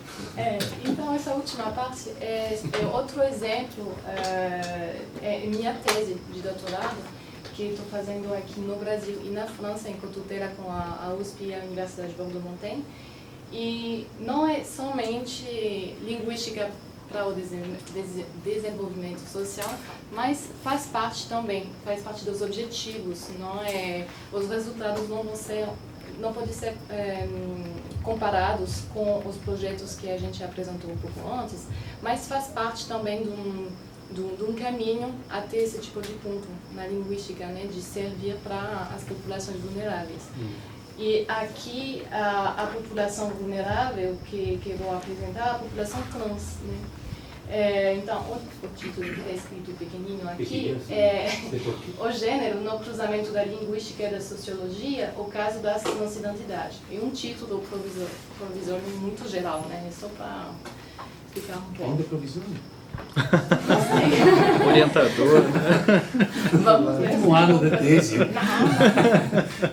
Então, essa última parte é outro exemplo, é minha tese de doutorado, que estou fazendo aqui no Brasil e na França, em tutela com a USP e a Universidade de Bordeaux-Montaigne. E não é somente linguística para o desenvolvimento social, mas faz parte dos objetivos. Os resultados não podem ser comparados com os projetos que a gente apresentou um pouco antes, mas faz parte também de um caminho até esse tipo de ponto na linguística, né, de servir para as populações vulneráveis. E aqui a população vulnerável que eu vou apresentar é a população trans, né? Então, o título que está escrito pequenininho aqui é o gênero no cruzamento da linguística e da sociologia, o caso da transidentidade. É um título provisório muito geral, né? É só para explicar um pouco. Ainda provisório? Orientador, né? Vamos ver. Um ano de tese.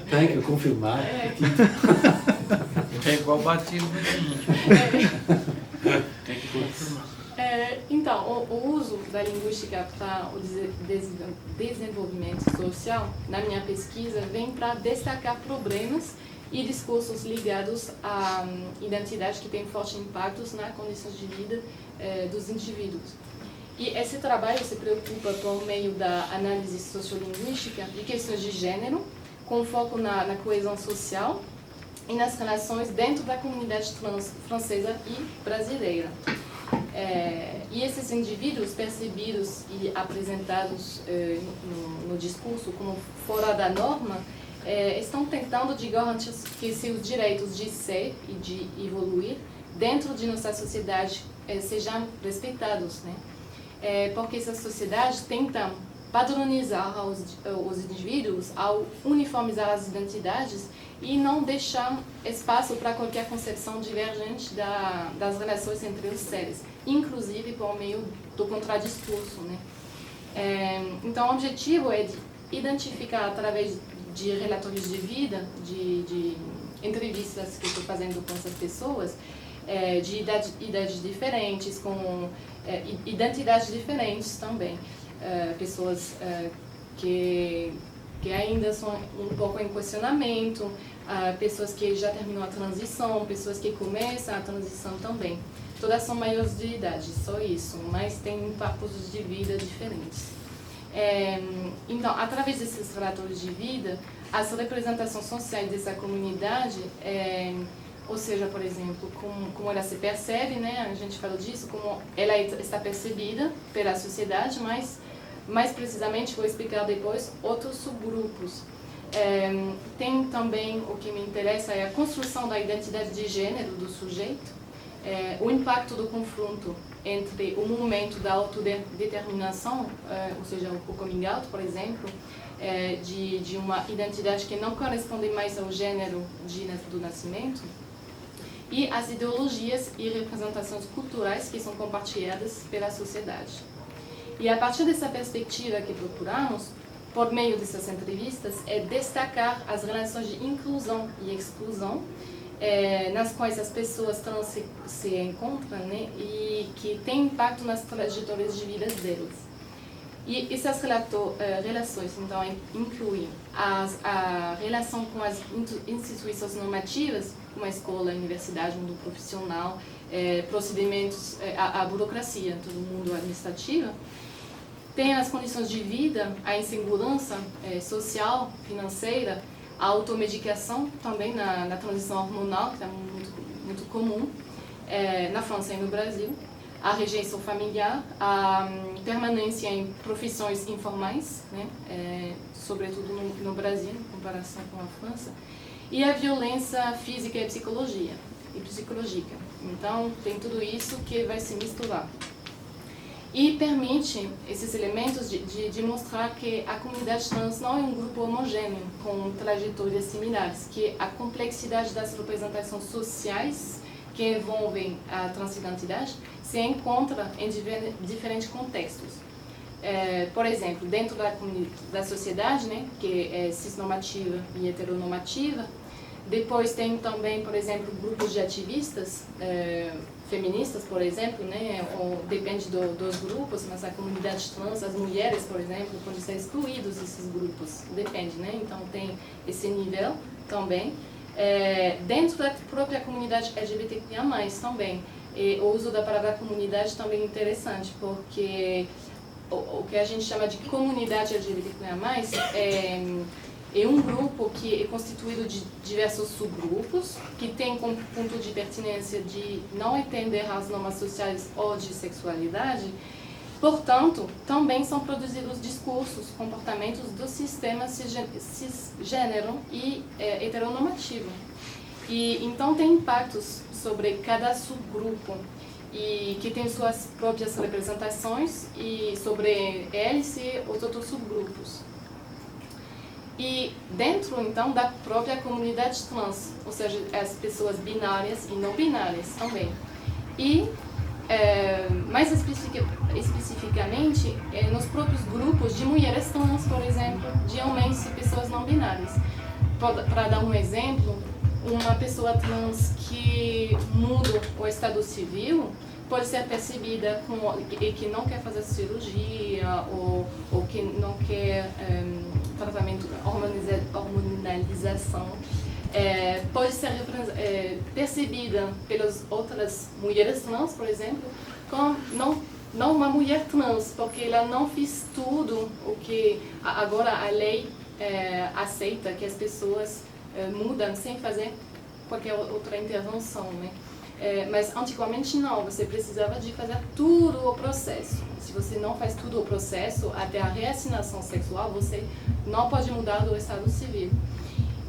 Tem que confirmar. É igual batismo da gente. Tem que confirmar. Então, o uso da linguística para o desenvolvimento social, na minha pesquisa, vem para destacar problemas e discursos ligados à identidade que têm fortes impactos nas condições de vida dos indivíduos. E esse trabalho se preocupa por meio da análise sociolinguística de questões de gênero, com foco na coesão social e nas relações dentro da comunidade francesa e brasileira. E esses indivíduos percebidos e apresentados no discurso como fora da norma estão tentando de garantir que seus direitos de ser e de evoluir dentro de nossa sociedade sejam respeitados, né? Porque essa sociedade tenta padronizar os indivíduos ao uniformizar as identidades e não deixar espaço para qualquer concepção divergente das relações entre os seres, inclusive por meio do contradiscurso, né? Então, o objetivo é de identificar, através de relatórios de vida, de entrevistas que eu estou fazendo com essas pessoas, de idades diferentes, com identidades diferentes também, pessoas que ainda são um pouco em questionamento, pessoas que já terminam a transição, pessoas que começam a transição também. Todas são maiores de idade, só isso, mas têm parcursos de vida diferentes. Então, através desses relatórios de vida, as representações sociais dessa comunidade, ou seja, por exemplo, como ela se percebe, né? A gente falou disso, como ela está percebida pela sociedade, mas mais precisamente, vou explicar depois, outros subgrupos. Tem também, o que me interessa é a construção da identidade de gênero do sujeito, o impacto do confronto entre o momento da autodeterminação, ou seja, o coming out, por exemplo, de uma identidade que não corresponde mais ao gênero do nascimento, e as ideologias e representações culturais que são compartilhadas pela sociedade. E a partir dessa perspectiva que procuramos, por meio dessas entrevistas, é destacar as relações de inclusão e exclusão, nas quais as pessoas trans se encontram, né, e que tem impacto nas trajetórias de vida delas. E essas relações, então, incluem a relação com as instituições normativas, como a escola, a universidade, o mundo profissional, procedimentos, a burocracia, todo mundo administrativa. Tem as condições de vida, a insegurança social, financeira, a automedicação também na transição hormonal, que é muito comum na França e no Brasil, a rejeição familiar, a permanência em profissões informais, né, sobretudo no Brasil, em comparação com a França, e a violência física e psicológica. Então, tem tudo isso que vai se misturar. E permite esses elementos de mostrar que a comunidade trans não é um grupo homogêneo, com trajetórias similares, que a complexidade das representações sociais que envolvem a transidentidade se encontra em diferentes contextos. Por exemplo, dentro da sociedade, né, que é cisnormativa e heteronormativa, depois tem também, por exemplo, grupos de ativistas feministas, por exemplo, né, ou depende dos grupos, mas a comunidade trans, as mulheres, por exemplo, podem ser excluídos desses grupos, depende, né? Então tem esse nível também. Dentro da própria comunidade LGBTQIA+, também, o uso da palavra comunidade também é interessante, porque o que a gente chama de comunidade LGBTQIA+, é um grupo que é constituído de diversos subgrupos, que tem como ponto de pertinência de não entender as normas sociais ou de sexualidade. Portanto, também são produzidos discursos, comportamentos do sistema cisgênero e heteronormativo. E então tem impactos sobre cada subgrupo, e que tem suas próprias representações e sobre eles e os outros subgrupos. E dentro, então, da própria comunidade trans, ou seja, as pessoas binárias e não binárias também. E, mais especificamente, nos próprios grupos de mulheres trans, por exemplo, de homens e pessoas não binárias. Para dar um exemplo, uma pessoa trans que muda o estado civil pode ser percebida como que não quer fazer cirurgia ou que não quer tratamento, hormonalização, pode ser percebida pelas outras mulheres trans, por exemplo, como não uma mulher trans, porque ela não fez tudo o que agora a lei aceita, que as pessoas mudam sem fazer qualquer outra intervenção, né? Mas antigamente não, você precisava de fazer tudo o processo. Se você não faz tudo o processo, até a reassinação sexual, você não pode mudar do estado civil.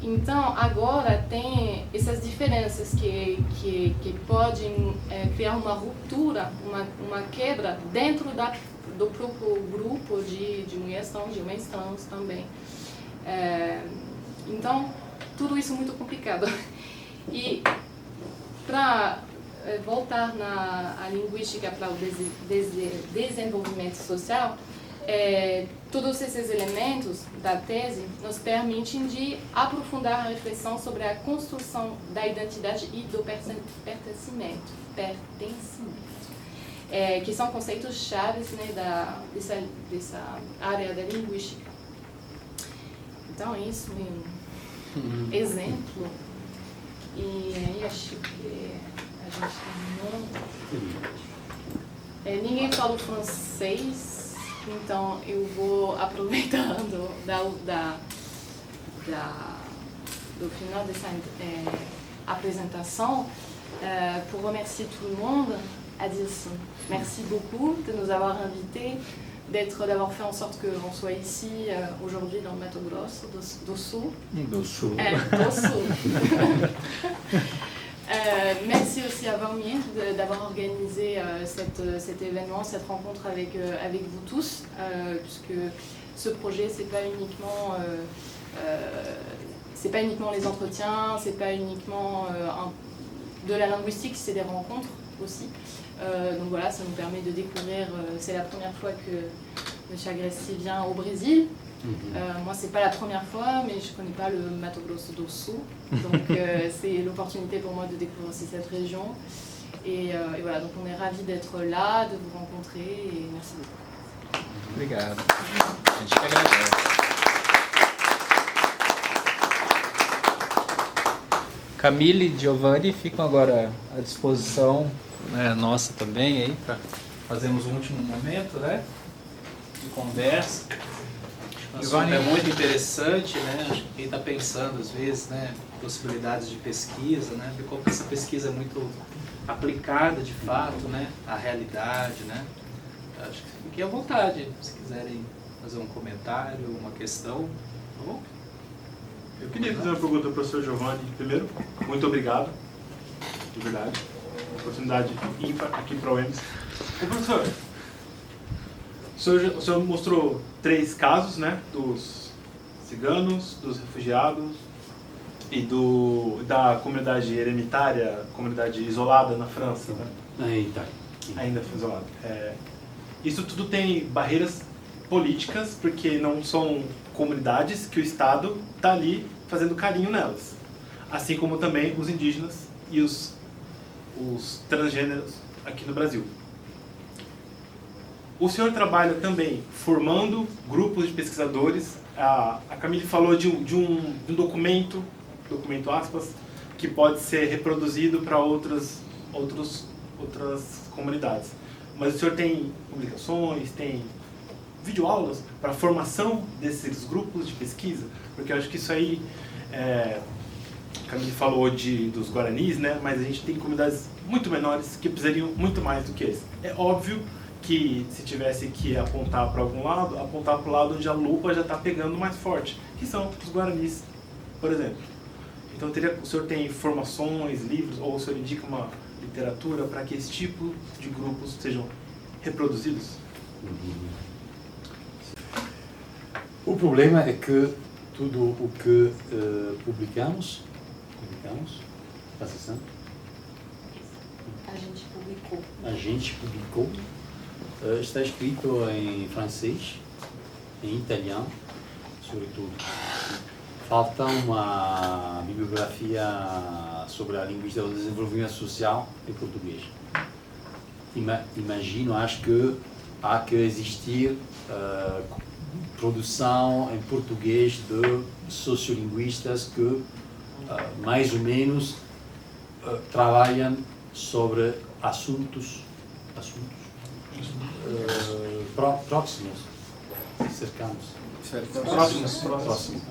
Então, agora tem essas diferenças que podem criar uma ruptura, uma quebra dentro do próprio grupo de mulheres trans, de homens trans também. Então, tudo isso é muito complicado. E para voltar à linguística para o desenvolvimento social, todos esses elementos da tese nos permitem de aprofundar a reflexão sobre a construção da identidade e do pertencimento, que são conceitos chaves, né, dessa área da linguística. Então, isso é um exemplo. E aí acho que a gente terminou. Ninguém fala francês, então eu vou aproveitando do final dessa apresentação pour remercier tout le monde, à dire merci beaucoup de nous avoir invités, d'avoir fait en sorte qu'on soit ici aujourd'hui dans le Mato Grosso do Sul. Do Sul. Do Sul. Merci aussi à Valmir d'avoir organisé cet événement, cette rencontre avec vous tous, puisque ce projet, c'est pas uniquement les entretiens, c'est pas uniquement de la linguistique, c'est des rencontres aussi. Donc voilà, ça nous permet de découvrir, c'est la première fois que M. Agresti vient au Brésil. Moi, c'est pas la première fois, mais je connais pas le Mato Grosso do Sul. Donc c'est l'opportunité pour moi de découvrir aussi cette région. Et voilà, donc on est ravis d'être là, de vous rencontrer et merci beaucoup. Obrigado. A gente que agradece. Camille e Giovanni ficam agora à disposição, né, nossa também aí para fazermos um último momento, né, de conversa. O assunto é muito interessante, né? Acho que quem está pensando às vezes, né, possibilidades de pesquisa, né, ver como essa pesquisa é muito aplicada de fato, né, à realidade, né. Acho que fiquem à vontade, se quiserem fazer um comentário, uma questão, tá bom? Eu queria fazer uma pergunta para o professor Giovanni. Primeiro, muito obrigado, de verdade, oportunidade ímpar aqui para o UEMS. Ô, professor, o senhor mostrou 3 casos, né, dos ciganos, dos refugiados e da comunidade eremitária, comunidade isolada na França, né? Ainda isolada. Isso tudo tem barreiras políticas, porque não são comunidades que o Estado está ali fazendo carinho nelas. Assim como também os indígenas e os transgêneros aqui no Brasil. O senhor trabalha também formando grupos de pesquisadores. A Camille falou de um documento aspas, que pode ser reproduzido para outras comunidades. Mas o senhor tem publicações, tem videoaulas para a formação desses grupos de pesquisa? Porque eu acho que isso aí, a Camille falou dos Guaranis, né? Mas a gente tem comunidades muito menores que precisariam muito mais do que esse. É óbvio que se tivesse que apontar para algum lado, apontar para o lado onde a lupa já está pegando mais forte, que são os Guaranis, por exemplo. Então, o senhor tem informações, livros, ou o senhor indica uma literatura para que esse tipo de grupos sejam reproduzidos? O problema é que tudo o que publicamos, está acessando? A gente publicou, está escrito em francês, em italiano, sobretudo. Falta uma bibliografia sobre a linguística do desenvolvimento social em português. Acho que há que existir produção em português de sociolinguistas que mais ou menos trabalham sobre assuntos próximos, cercanos. Próximo.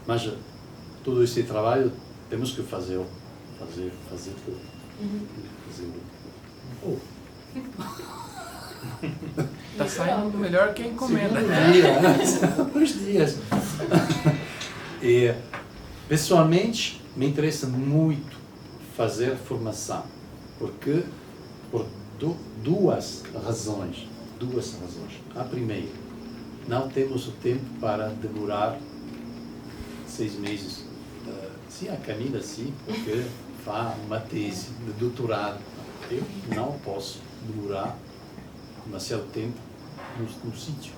Mas todo esse trabalho temos que fazer. Tá saindo melhor que a encomenda. Uns dias. Pessoalmente, me interessa muito fazer formação, porque por duas razões. A primeira, não temos o tempo para demorar 6 meses. Sim, a Camila sim, porque faz uma tese de doutorado. Eu não posso demorar demasiado tempo no sítio.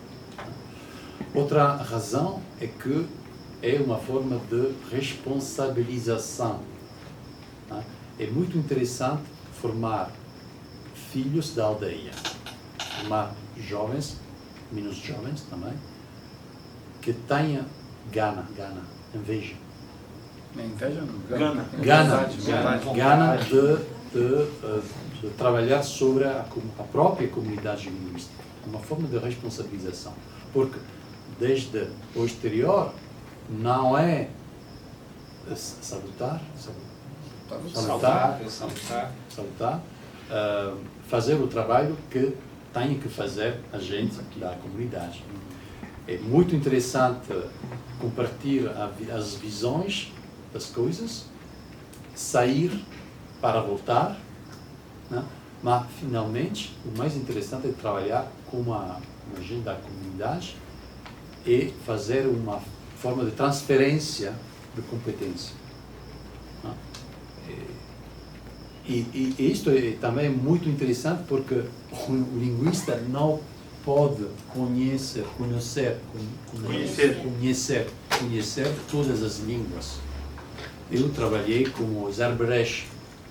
Outra razão é que é uma forma de responsabilização. É muito interessante formar filhos da aldeia, formar jovens, menos jovens também, que tenham inveja. Inveja não. Gana de trabalhar sobre a própria comunidade linguística. Uma forma de responsabilização. Porque desde o exterior não é salutar, fazer o trabalho que tem que fazer a gente da comunidade. É muito interessante compartilhar as visões das coisas, sair para voltar, né? Mas finalmente o mais interessante é trabalhar com a gente da comunidade e fazer uma forma de transferência de competência. E isto também é muito interessante porque o linguista não pode conhecer todas as línguas. Eu trabalhei como Zerbrecht,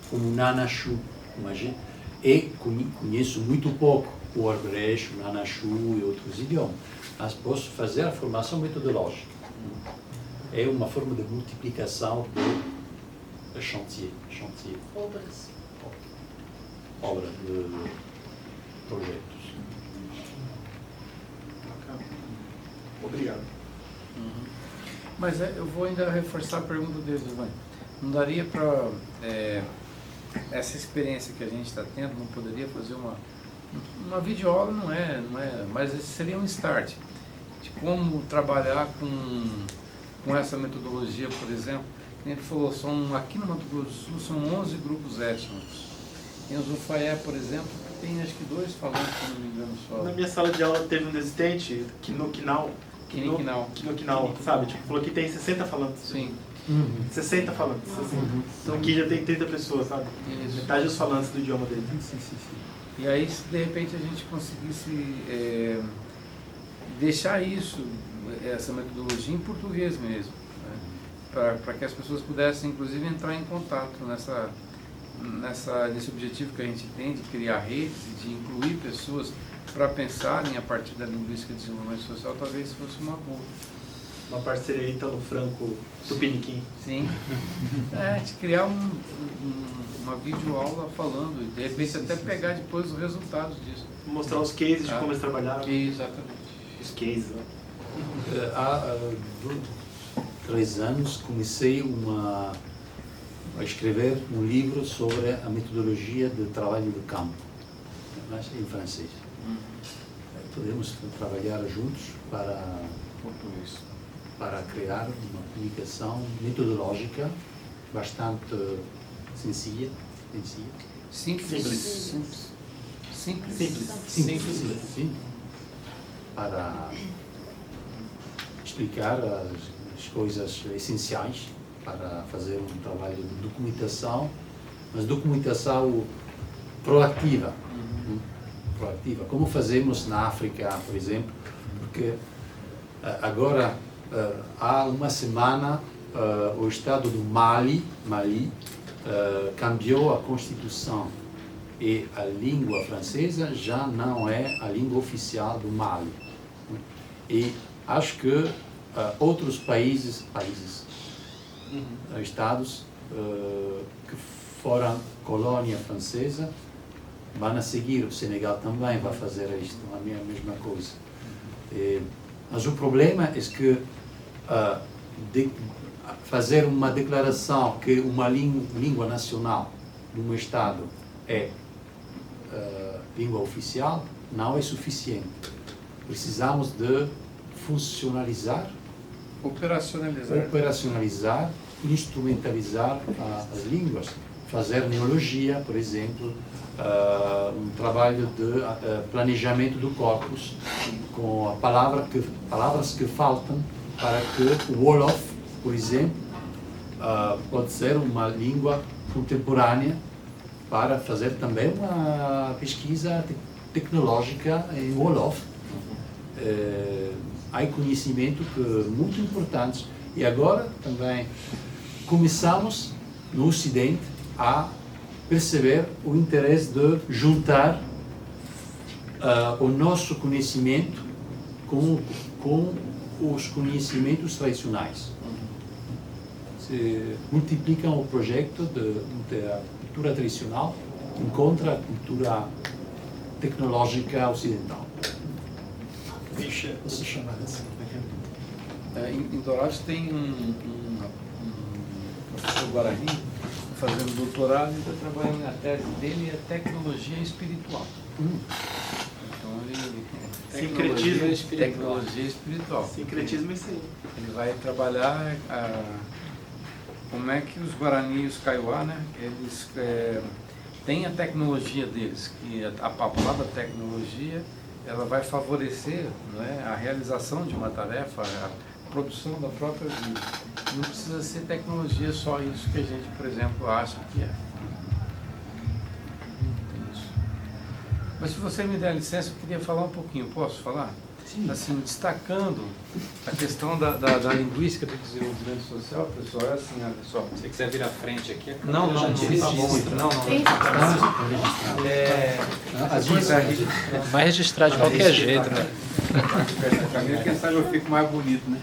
como Nanachu, imagina, e conheço muito pouco o Arbrecht, o Nanachu e outros idiomas, mas posso fazer a formação metodológica. É uma forma de multiplicação do chantier. Obras de projetos. Obrigado. Mas eu vou ainda reforçar a pergunta dele, Giovanni. Não daria para essa experiência que a gente está tendo, não poderia fazer uma videoaula, não é, mas seria um start de como trabalhar com essa metodologia, por exemplo. A gente falou, aqui no Mato Grosso do Sul são 11 grupos étnicos. Em Zufaié, por exemplo, tem acho que 2 falantes, se não me engano, só. Na minha sala de aula teve um desistente, Quinoquinal, sabe? Tipo, falou que tem 60 falantes. Sim. 60 falantes. Então, aqui já tem 30 pessoas, sabe? Isso. Metade dos falantes do idioma dele. Sim. E aí, se de repente a gente conseguisse deixar essa metodologia em português mesmo, né? Para que as pessoas pudessem, inclusive, entrar em contato nesse objetivo que a gente tem de criar redes e de incluir pessoas para pensarem a partir da linguística de desenvolvimento social, talvez fosse uma boa. Uma parceria Ítalo-Franco-Tupiniquim. Sim. De criar uma videoaula falando, e de repente até pegar depois os resultados disso. Mostrar os cases de como eles trabalharam. Exatamente. Os cases. Há 3 anos comecei a escrever um livro sobre a metodologia de trabalho de campo, mas em francês. Podemos trabalhar juntos para criar uma publicação metodológica bastante sencilla. Simples. Sim. Para explicar as coisas essenciais para fazer um trabalho de documentação, mas documentação proativa. Como fazemos na África, por exemplo, porque agora há uma semana o Estado do Mali cambiou a Constituição e a língua francesa já não é a língua oficial do Mali. E acho que outros países, estados que foram colônia francesa vão a seguir. O Senegal também vai fazer isto, a mesma coisa. Mas o problema é que fazer uma declaração que uma língua nacional de um estado é língua oficial não é suficiente. Precisamos de funcionalizar, operacionalizar, instrumentalizar as línguas. fazer neurologia, por exemplo, um trabalho de planejamento do corpus, com palavras que faltam para que o Wolof, por exemplo, pode ser uma língua contemporânea para fazer também uma pesquisa tecnológica em Wolof. Há conhecimento que muito importante, e agora também começamos no Ocidente a perceber o interesse de juntar o nosso conhecimento com os conhecimentos tradicionais. Se multiplicam o projeto da cultura tradicional contra a cultura tecnológica ocidental. Você chamar assim. Em Dourados tem um professor Guarani fazendo doutorado e está trabalhando, a tese dele é tecnologia espiritual. Então Sincretismo espiritual. Tecnologia espiritual. Sincretismo é isso aí. Ele vai trabalhar como é que os Guarani e os Kaiowá, né, eles têm a tecnologia deles, que a palavra tecnologia ela vai favorecer, né, a realização de uma tarefa, a produção da própria vida. Não precisa ser tecnologia só isso que a gente, por exemplo, acha que é. Tem isso. Mas se você me der licença, eu queria falar um pouquinho. Posso falar? Sim. Assim, destacando a questão da linguística do desenvolvimento social, pessoal, é assim, olha só. Se você quiser vir à frente aqui, Não. vai registrar de qualquer jeito, né? Quem sabe eu fico mais bonito, né?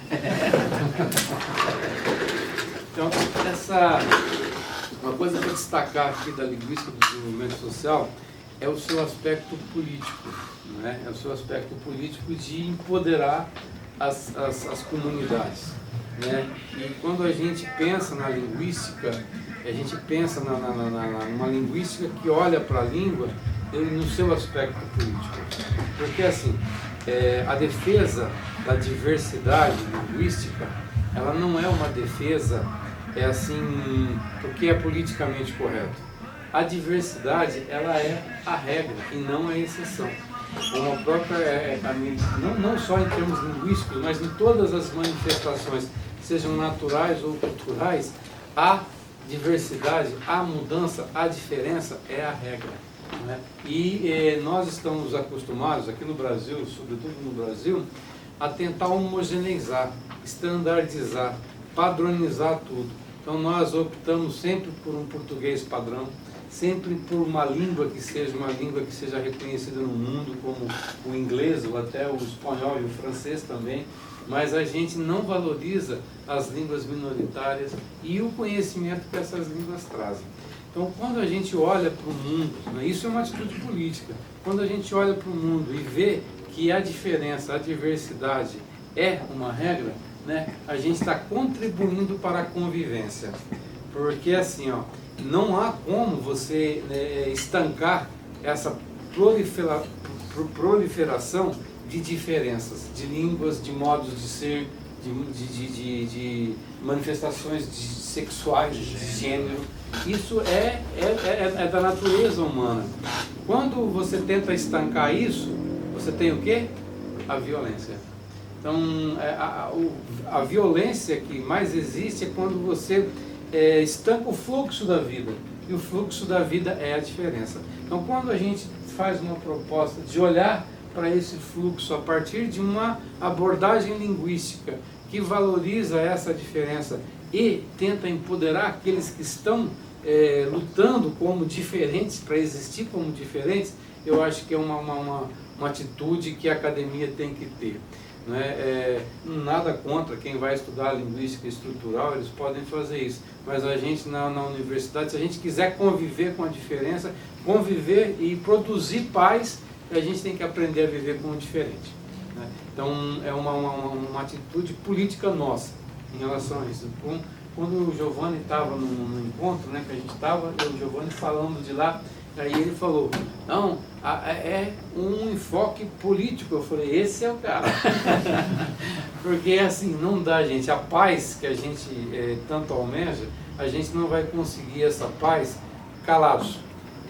Então, uma coisa para destacar aqui da linguística do desenvolvimento social é o seu aspecto político, né? É o seu aspecto político de empoderar as comunidades, né? E quando a gente pensa na linguística, a gente pensa numa linguística que olha para a língua no seu aspecto político. Porque assim, a defesa da diversidade linguística, ela não é uma defesa assim porque é politicamente correto. A diversidade, ela é a regra e não a exceção. Como a própria, não só em termos linguísticos, mas em todas as manifestações, sejam naturais ou culturais, a diversidade, a mudança, a diferença é a regra, né? E nós estamos acostumados, aqui no Brasil, sobretudo no Brasil, a tentar homogeneizar, estandardizar, padronizar tudo. Então nós optamos sempre por um português padrão, sempre por uma língua que seja reconhecida no mundo, como o inglês, ou até o espanhol e o francês também, mas a gente não valoriza as línguas minoritárias e o conhecimento que essas línguas trazem. Então, quando a gente olha para o mundo, né, isso é uma atitude política, quando a gente olha para o mundo e vê que a diferença, a diversidade é uma regra, né, a gente está contribuindo para a convivência. Porque assim, não há como você estancar essa proliferação de diferenças, de línguas, de modos de ser, de manifestações sexuais, de gênero. Isso é da natureza humana. Quando você tenta estancar isso, você tem o quê? A violência. Então, a violência que mais existe é quando você estanca o fluxo da vida. E o fluxo da vida é a diferença. Então, quando a gente faz uma proposta de olhar para esse fluxo a partir de uma abordagem linguística que valoriza essa diferença e tenta empoderar aqueles que estão lutando como diferentes, para existir como diferentes, eu acho que é uma atitude que a academia tem que ter. Não nada contra quem vai estudar linguística estrutural, eles podem fazer isso, mas a gente na universidade, se a gente quiser conviver com a diferença, conviver e produzir paz, a gente tem que aprender a viver com o diferente, né? Então é uma atitude política nossa em relação a isso. Quando o Giovanni estava no encontro, né, que a gente estava, o Giovanni falando de lá, aí ele falou, não, é um enfoque político. Eu falei, esse é o cara. Porque assim, não dá, gente, a paz que a gente tanto almeja, a gente não vai conseguir essa paz calados.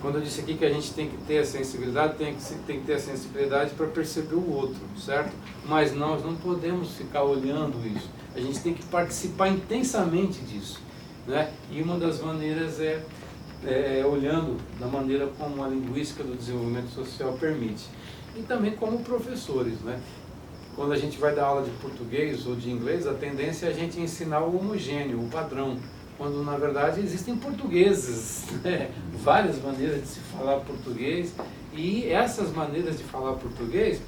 Quando eu disse aqui que a gente tem que ter a sensibilidade, tem que ter a sensibilidade para perceber o outro, certo? Mas nós não podemos ficar olhando isso. A gente tem que participar intensamente disso, né? E uma das maneiras é olhando da maneira como a linguística do desenvolvimento social permite. E também como professores, né? Quando a gente vai dar aula de português ou de inglês, a tendência é a gente ensinar o homogêneo, o padrão. Quando na verdade existem portugueses, né? Várias maneiras de se falar português, e essas maneiras de falar português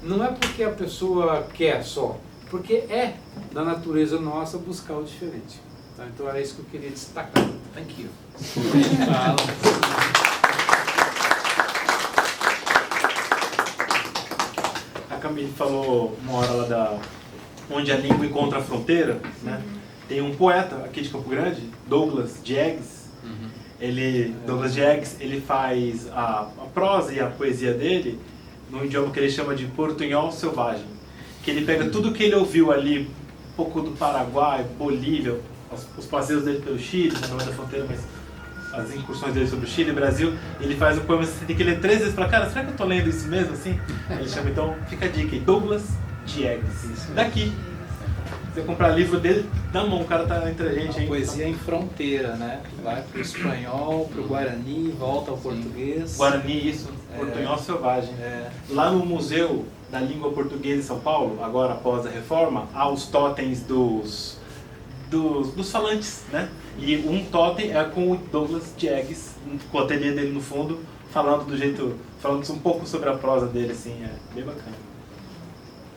não é porque a pessoa quer só, porque é da natureza nossa buscar o diferente. Tá? Então era isso que eu queria destacar. Thank you. A Camille falou uma hora lá onde a língua encontra a fronteira, né? Tem um poeta aqui de Campo Grande, Douglas Diegues. Douglas Diegues, ele faz a prosa e a poesia dele num idioma que ele chama de portunhol selvagem. Que ele pega tudo que ele ouviu ali, um pouco do Paraguai, Bolívia, os passeios dele pelo Chile, não é da fronteira, mas as incursões dele sobre o Chile e Brasil, ele faz um poema, você tem que ler 3 vezes, fala, cara, será que eu tô lendo isso mesmo assim? Ele chama, então, fica a dica aí, Douglas Diegues, daqui. Você comprar livro dele, na mão, o cara tá entre a gente. Uma poesia em fronteira, né? Vai pro espanhol, pro guarani, volta ao português. Guarani, isso, portunhol selvagem. Lá no Museu da Língua Portuguesa em São Paulo, agora após a reforma, há os totens dos falantes, né? E um totem é com o Douglas Diegues, com o ateliê dele no fundo, falando um pouco sobre a prosa dele, assim, é bem bacana.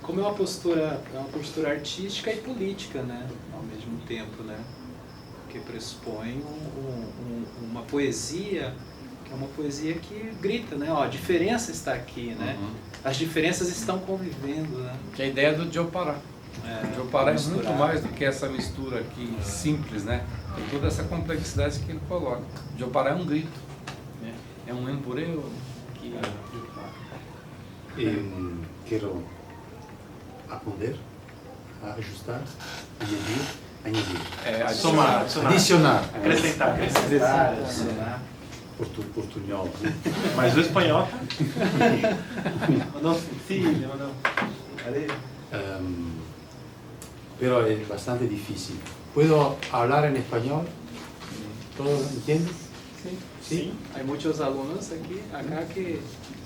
Como é uma postura artística e política, né? Ao mesmo tempo, né? Que pressupõe uma poesia, que é uma poesia que grita, né? Ó, a diferença está aqui, né? As diferenças estão convivendo, né? Que é a ideia do Joe Pará. O Joe Pará é muito mais do que essa mistura aqui simples, né? Tem toda essa complexidade que ele coloca. O Joe Pará é um grito, né? É um empureu que... Quero aprender, ajustar, añadir. Somar, adicionar. Acrescentar. Adicionar. Portunhol. Mas o espanhol tá? Não, sim, não. Pero es bastante difícil. ¿Puedo hablar en español? ¿Todos entienden? Sim. Há muitos alunos aqui, acá que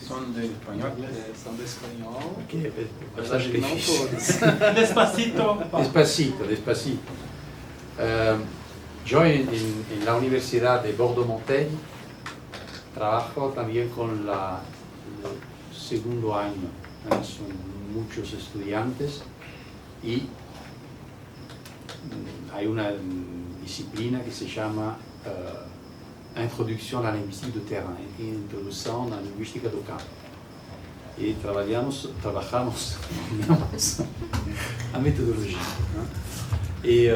São de espanhol. são de espanhol, Porque es mas bastante acho que não difícil. todos. Despacito. Despacito. Yo en la Universidad de Bordeaux-Montaigne trabajo también con el segundo año. Son muchos estudiantes y hay una disciplina que se llama Introduction à la linguistique de terrain, introdução na linguística do campo. E trabajamos a metodologia. Né? E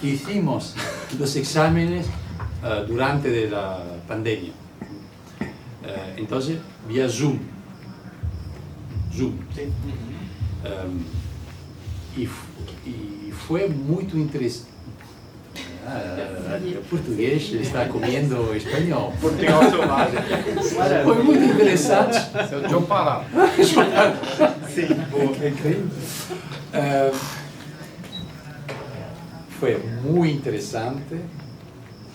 hicimos los exámenes durante la pandemia. Entonces, vía Zoom. Sim. E foi muito interessante. O português está comendo espanhol. Portunhol selvagem. Foi muito interessante. Esse é o Joe Pará. Sim, boa. Foi muito interessante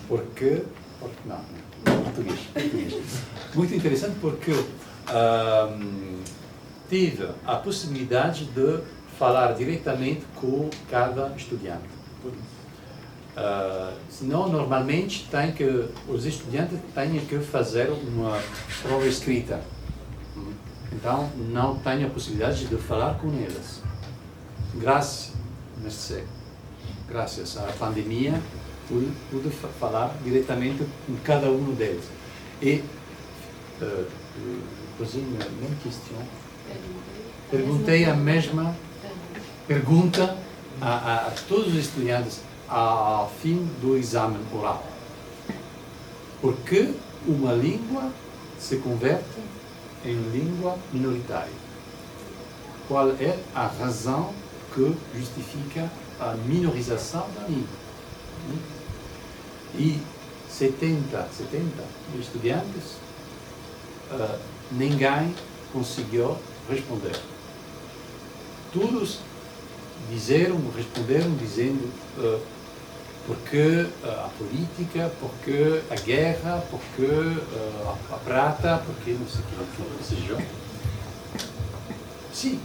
porque português. Muito interessante porque tive a possibilidade de falar diretamente com cada estudante. Senão, normalmente, os estudantes têm que fazer uma prova escrita. Então, não tenho a possibilidade de falar com eles. Graças à pandemia, pude falar diretamente com cada um deles. E, perguntei a mesma pergunta a todos os estudantes ao fim do exame oral. Por que uma língua se converte em língua minoritária? Qual é a razão que justifica a minorização da língua? E 70 estudantes, ninguém conseguiu responder. Todos responderam dizendo porque a política, porque a guerra, porque a prata, porque não sei o que seja. Sim,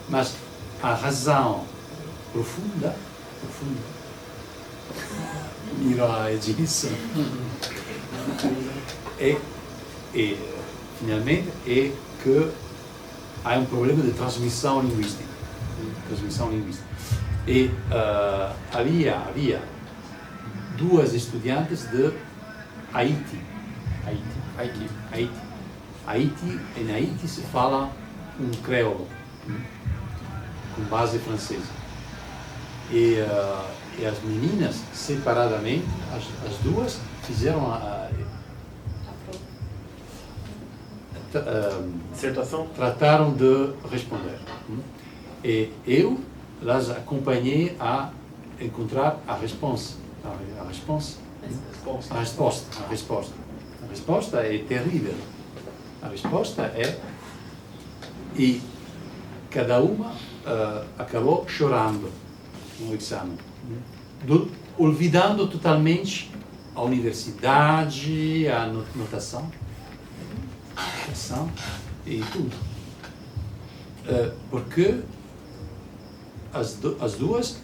mas a razão profunda, mira Edson, finalmente é que há um problema de transmissão linguística. E havia duas estudantes de Haiti. Em Haiti se fala um creolo com base francesa. E as meninas, separadamente, as duas fizeram Dissertação? trataram de responder. E eu las acompanhei a encontrar a resposta. A resposta é terrível. A resposta é... E cada uma acabou chorando no exame, olvidando totalmente a universidade, a notação e tudo. Porque as duas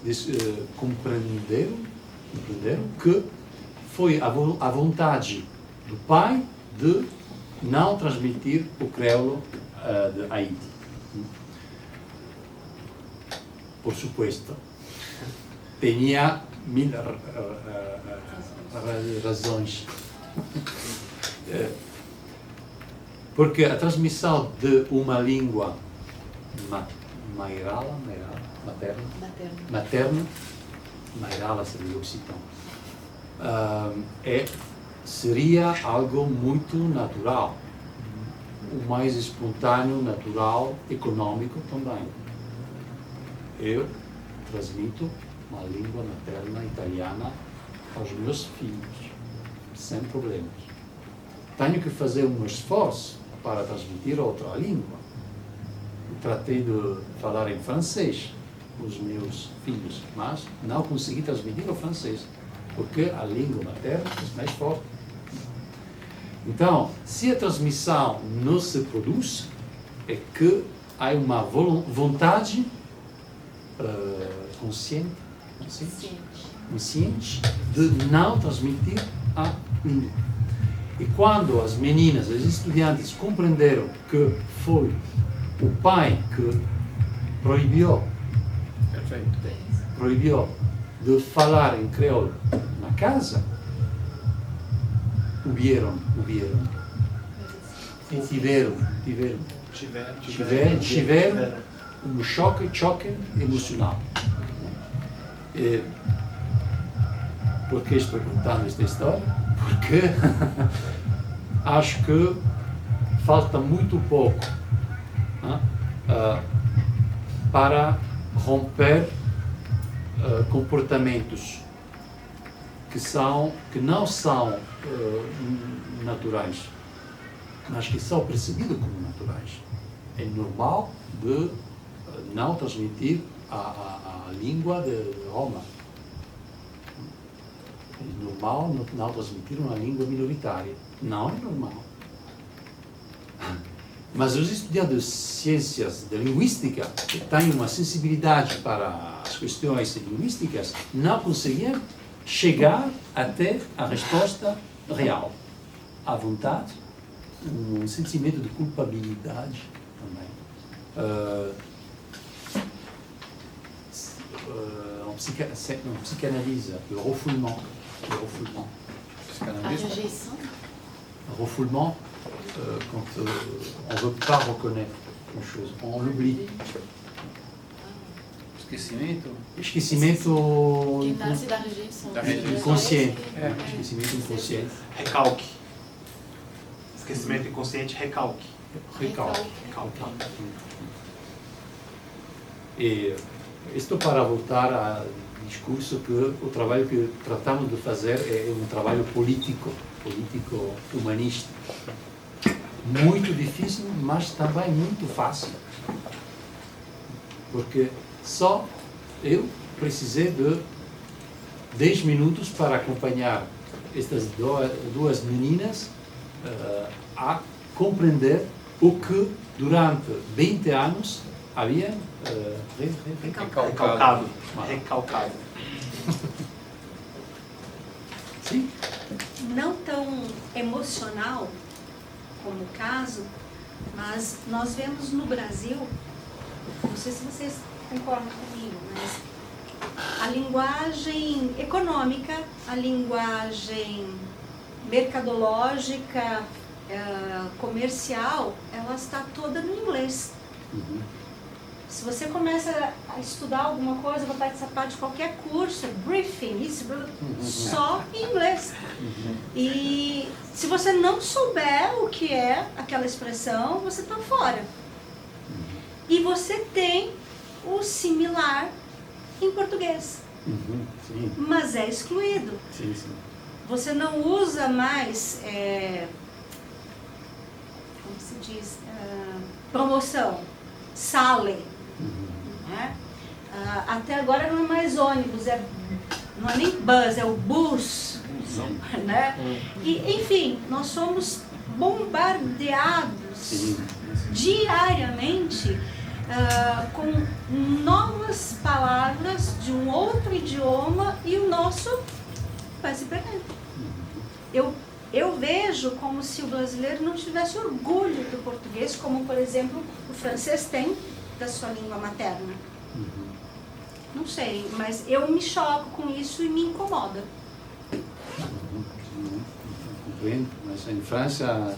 compreenderam que foi a vontade do pai de não transmitir o creolo de Haiti. Por supuesto, tinha mil razões. Porque a transmissão de uma língua materna, Mairala seria occitano, seria algo muito natural, o mais espontâneo, natural, econômico também. Eu transmito uma língua materna italiana aos meus filhos, sem problemas. Tenho que fazer um esforço para transmitir outra língua. Tratei de falar em francês com os meus filhos, mas não consegui transmitir o francês, porque a língua materna é mais forte. Então, se a transmissão não se produz, é que há uma vontade consciente de não transmitir a língua. E quando as meninas, as estudantes, compreenderam que foi o pai que proibiu de falar em creole na casa, ouviram e tiveram um choque emocional. Por que estou contando esta história? Porque acho que falta muito pouco para romper comportamentos que não são naturais, mas que são percebidos como naturais. É normal de não transmitir a língua de Roma. É normal não transmitir uma língua minoritária. Não é normal. Mas os estudantes de ciências de linguística, que têm uma sensibilidade para as questões linguísticas, não conseguiam chegar até a resposta real. A vontade, um sentimento de culpabilidade também. Um psicanalise, le refoulement. A rejeição? Refoulement, quand on ne veut pas reconnaître une chose, on l'oublie. Esquecimento Quem da rejeição. inconsciente. Esquecimento inconsciente. Recalque. Esquecimento inconsciente, recalque. Recalque. E isto para voltar discurso que o trabalho que tratamos de fazer é um trabalho político, humanista. Muito difícil, mas também muito fácil. Porque só eu precisei de 10 minutos para acompanhar estas duas meninas a compreender o que durante 20 anos havia Recalcado. Sim. Não tão emocional como o caso, mas nós vemos no Brasil, não sei se vocês concordam comigo, mas a linguagem econômica, a linguagem mercadológica, comercial, ela está toda no inglês. Uhum. Se você começa a estudar alguma coisa, vai participar de qualquer curso, briefing, isso, só em inglês. E se você não souber o que é aquela expressão, você está fora. E você tem o similar em português, Sim. mas é excluído. Sim, sim. Você não usa mais, como se diz, promoção, sale. Né? Até agora não é mais ônibus, não é nem bus, é o bus. Né? E, enfim, nós somos bombardeados diariamente com novas palavras de um outro idioma e o nosso vai se perdendo. Eu vejo como se o brasileiro não tivesse orgulho do português, como, por exemplo, o francês tem da sua língua materna. Não sei, mas eu me choco com isso e me incomoda. Compreendo, mas em França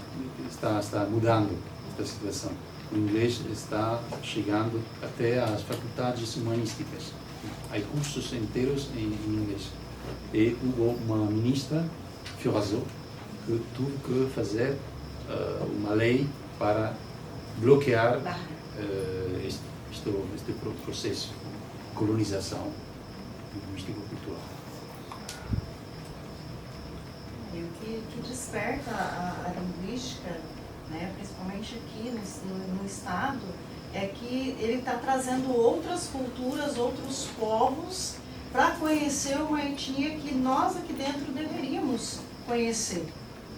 está mudando esta situação. O inglês está chegando até às faculdades humanísticas. Há cursos inteiros em inglês. E houve uma ministra, Fioraso, que teve que fazer uma lei para bloquear este processo de colonização linguístico-cultural. E o que desperta a linguística, né, principalmente aqui no Estado, é que ele está trazendo outras culturas, outros povos, para conhecer uma etnia que nós aqui dentro deveríamos conhecer.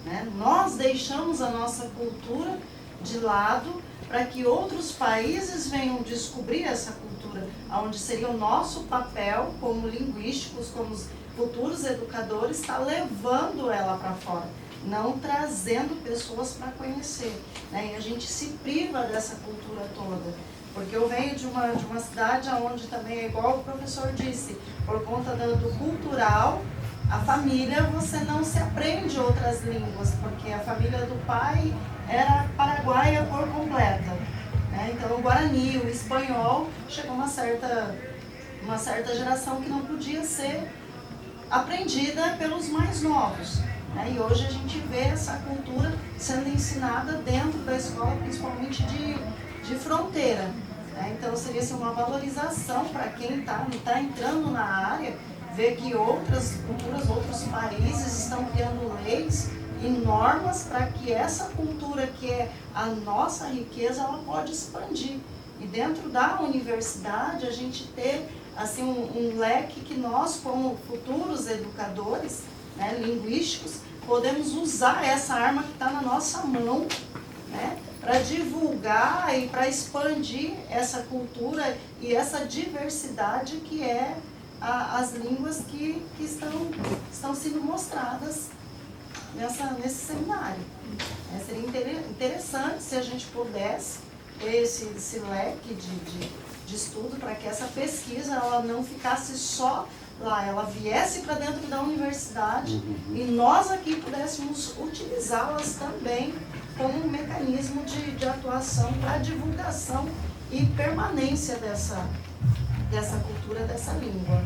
Né? Nós deixamos a nossa cultura de lado para que outros países venham descobrir essa cultura, onde seria o nosso papel como linguísticos, como futuros educadores, está levando ela para fora, não trazendo pessoas para conhecer. Né? E a gente se priva dessa cultura toda. Porque eu venho de uma cidade onde também é igual o professor disse, por conta do cultural, a família, você não se aprende outras línguas, porque a família do pai era paraguaia por completa. Né? Então o guarani, o espanhol, chegou uma certa geração que não podia ser aprendida pelos mais novos. Né? E hoje a gente vê essa cultura sendo ensinada dentro da escola, principalmente de fronteira. Né? Então seria assim, uma valorização para quem está entrando na área, ver que outras culturas, outros países estão criando leis e normas para que essa cultura que é a nossa riqueza, ela pode expandir. E dentro da universidade a gente ter assim, um leque que nós, como futuros educadores, né, linguísticos, podemos usar essa arma que está na nossa mão, né, para divulgar e para expandir essa cultura e essa diversidade que é as línguas que estão sendo mostradas nesse seminário. Seria interessante se a gente pudesse ter esse leque de estudo para que essa pesquisa ela não ficasse só lá, ela viesse para dentro da universidade e nós aqui pudéssemos utilizá-las também como um mecanismo de atuação para divulgação e permanência dessa cultura, dessa língua.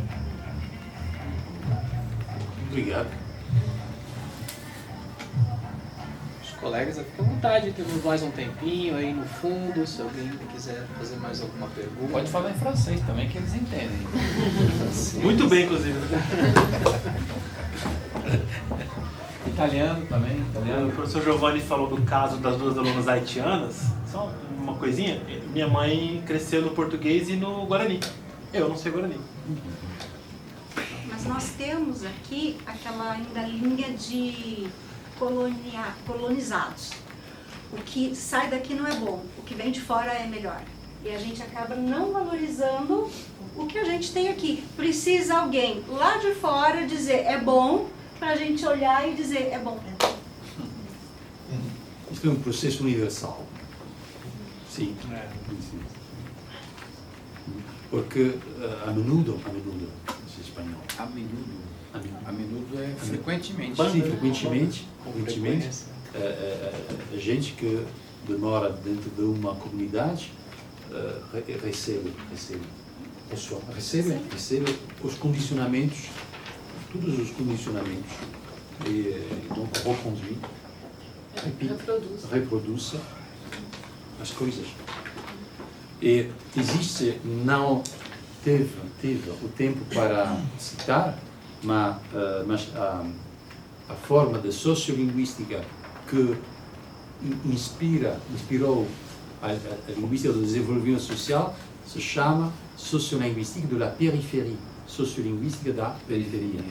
Obrigado. colegas, fica à vontade, temos mais um tempinho aí no fundo, se alguém quiser fazer mais alguma pergunta. Pode falar em francês também, que eles entendem. Muito bem, inclusive. Italiano também, O italiano. professor Giovanni falou do caso das duas alunas haitianas. Só uma coisinha, minha mãe cresceu no português e no Guarani. Eu não sei Guarani. Mas nós temos aqui aquela ainda linha de colonizados. O que sai daqui não é bom, o que vem de fora é melhor. E a gente acaba não valorizando o que a gente tem aqui. Precisa alguém lá de fora dizer é bom, para a gente olhar e dizer é bom para mim. Isto é um processo universal. Sim. Sim. Porque a menudo, isso é espanhol. A menudo. A A menudo é frequentemente. Sim, frequentemente. A gente que demora dentro de uma comunidade recebe os condicionamentos, todos os condicionamentos, e então reconduz, reproduz as coisas. E existe, não teve o tempo para citar, mas a forma de sociolinguística que inspirou a linguística do desenvolvimento social se chama sociolinguística de la périphérie, sociolinguística da periferia,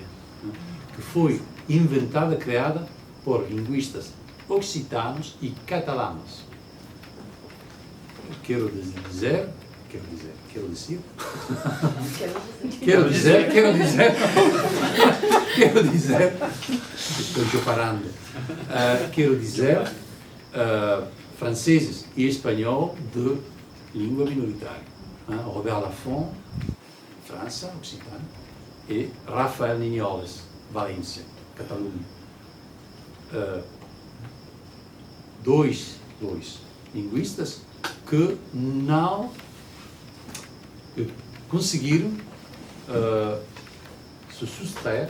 que foi inventada, criada por linguistas occitanos e catalanos. Quero dizer, estou parando. Quero dizer, franceses e espanhol de língua minoritária. Robert Laffont, França, Occitânia, e Rafael Ninholes, Valência, Catalunha. Dois linguistas que não conseguiram se Sustentar.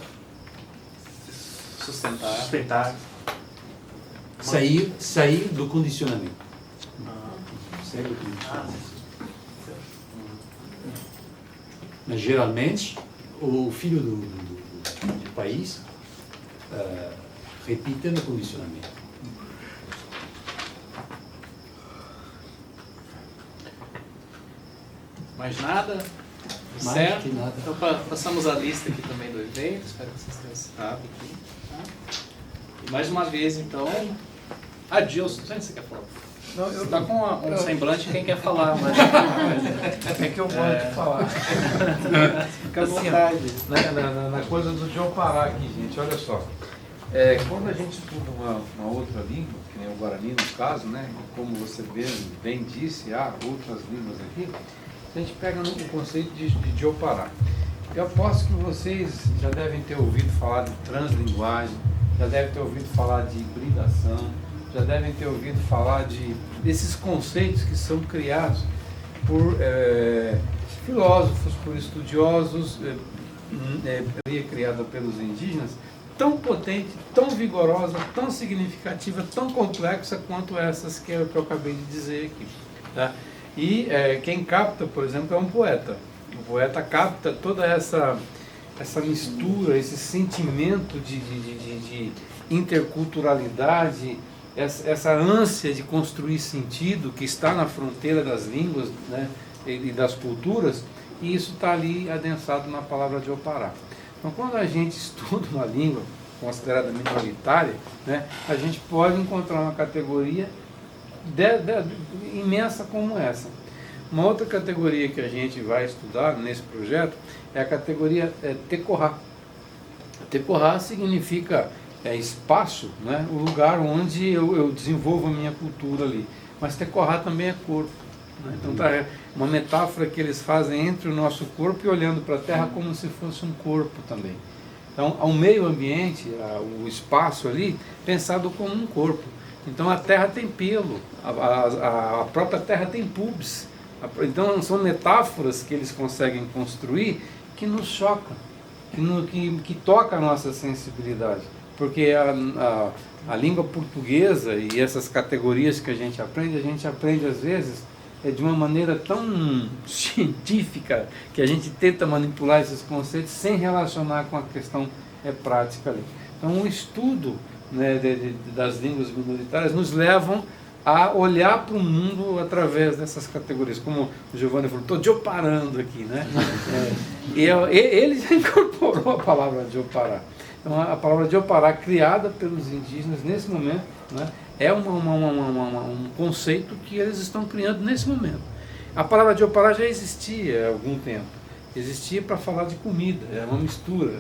sair do condicionamento. Sair do condicionamento. Mas geralmente o filho do país repite no condicionamento. Mais nada? Mais Certo? que nada. Então passamos a lista aqui também do evento, espero que vocês tenham citado aqui. Tá? E mais uma vez, então, Adilson, não sei se você quer falar. Não, Você está com um semblante quem quer falar, mas É que eu gosto de falar. fica à Assim, vontade. Na coisa do João Pará aqui, gente, olha só. Quando a gente estuda uma outra língua, que nem o Guarani no caso, né, como você bem disse, há outras línguas aqui, a gente pega no conceito de Diopará. Eu aposto que vocês já devem ter ouvido falar de translinguagem, já devem ter ouvido falar de hibridação, já devem ter ouvido falar desses conceitos que são criados por filósofos, por estudiosos, criada pelos indígenas, tão potente, tão vigorosa, tão significativa, tão complexa quanto essas que eu acabei de dizer aqui. Tá? E quem capta, por exemplo, é um poeta. O poeta capta toda essa mistura, esse sentimento de interculturalidade, essa ânsia de construir sentido que está na fronteira das línguas, né, e das culturas, e isso está ali adensado na palavra Diopará. Então, quando a gente estuda uma língua considerada minoritária, né, a gente pode encontrar uma categoria imensa como essa. Uma outra categoria que a gente vai estudar nesse projeto é a categoria Tecorá. Tecorá significa espaço, né, o lugar onde eu desenvolvo a minha cultura ali. Mas Tecorá também é corpo. Né? Então, tá, uma metáfora que eles fazem entre o nosso corpo e olhando para a Terra como se fosse um corpo também. Então, ao meio ambiente, o espaço ali, pensado como um corpo. Então, a Terra tem pelo, a própria Terra tem pubs. Então, são metáforas que eles conseguem construir que nos chocam, que toca a nossa sensibilidade. porque a língua portuguesa e essas categorias que a gente aprende às vezes de uma maneira tão científica que a gente tenta manipular esses conceitos sem relacionar com a questão prática ali. Então, o estudo, né, das línguas minoritárias nos levam a olhar para o mundo através dessas categorias. Como o Giovanni falou, estou dioparando aqui, né? Ele já incorporou a palavra dioparar. Então, a palavra dioparar, criada pelos indígenas nesse momento, né, é um conceito que eles estão criando nesse momento. A palavra dioparar já existia há algum tempo. Existia para falar de comida, é uma mistura,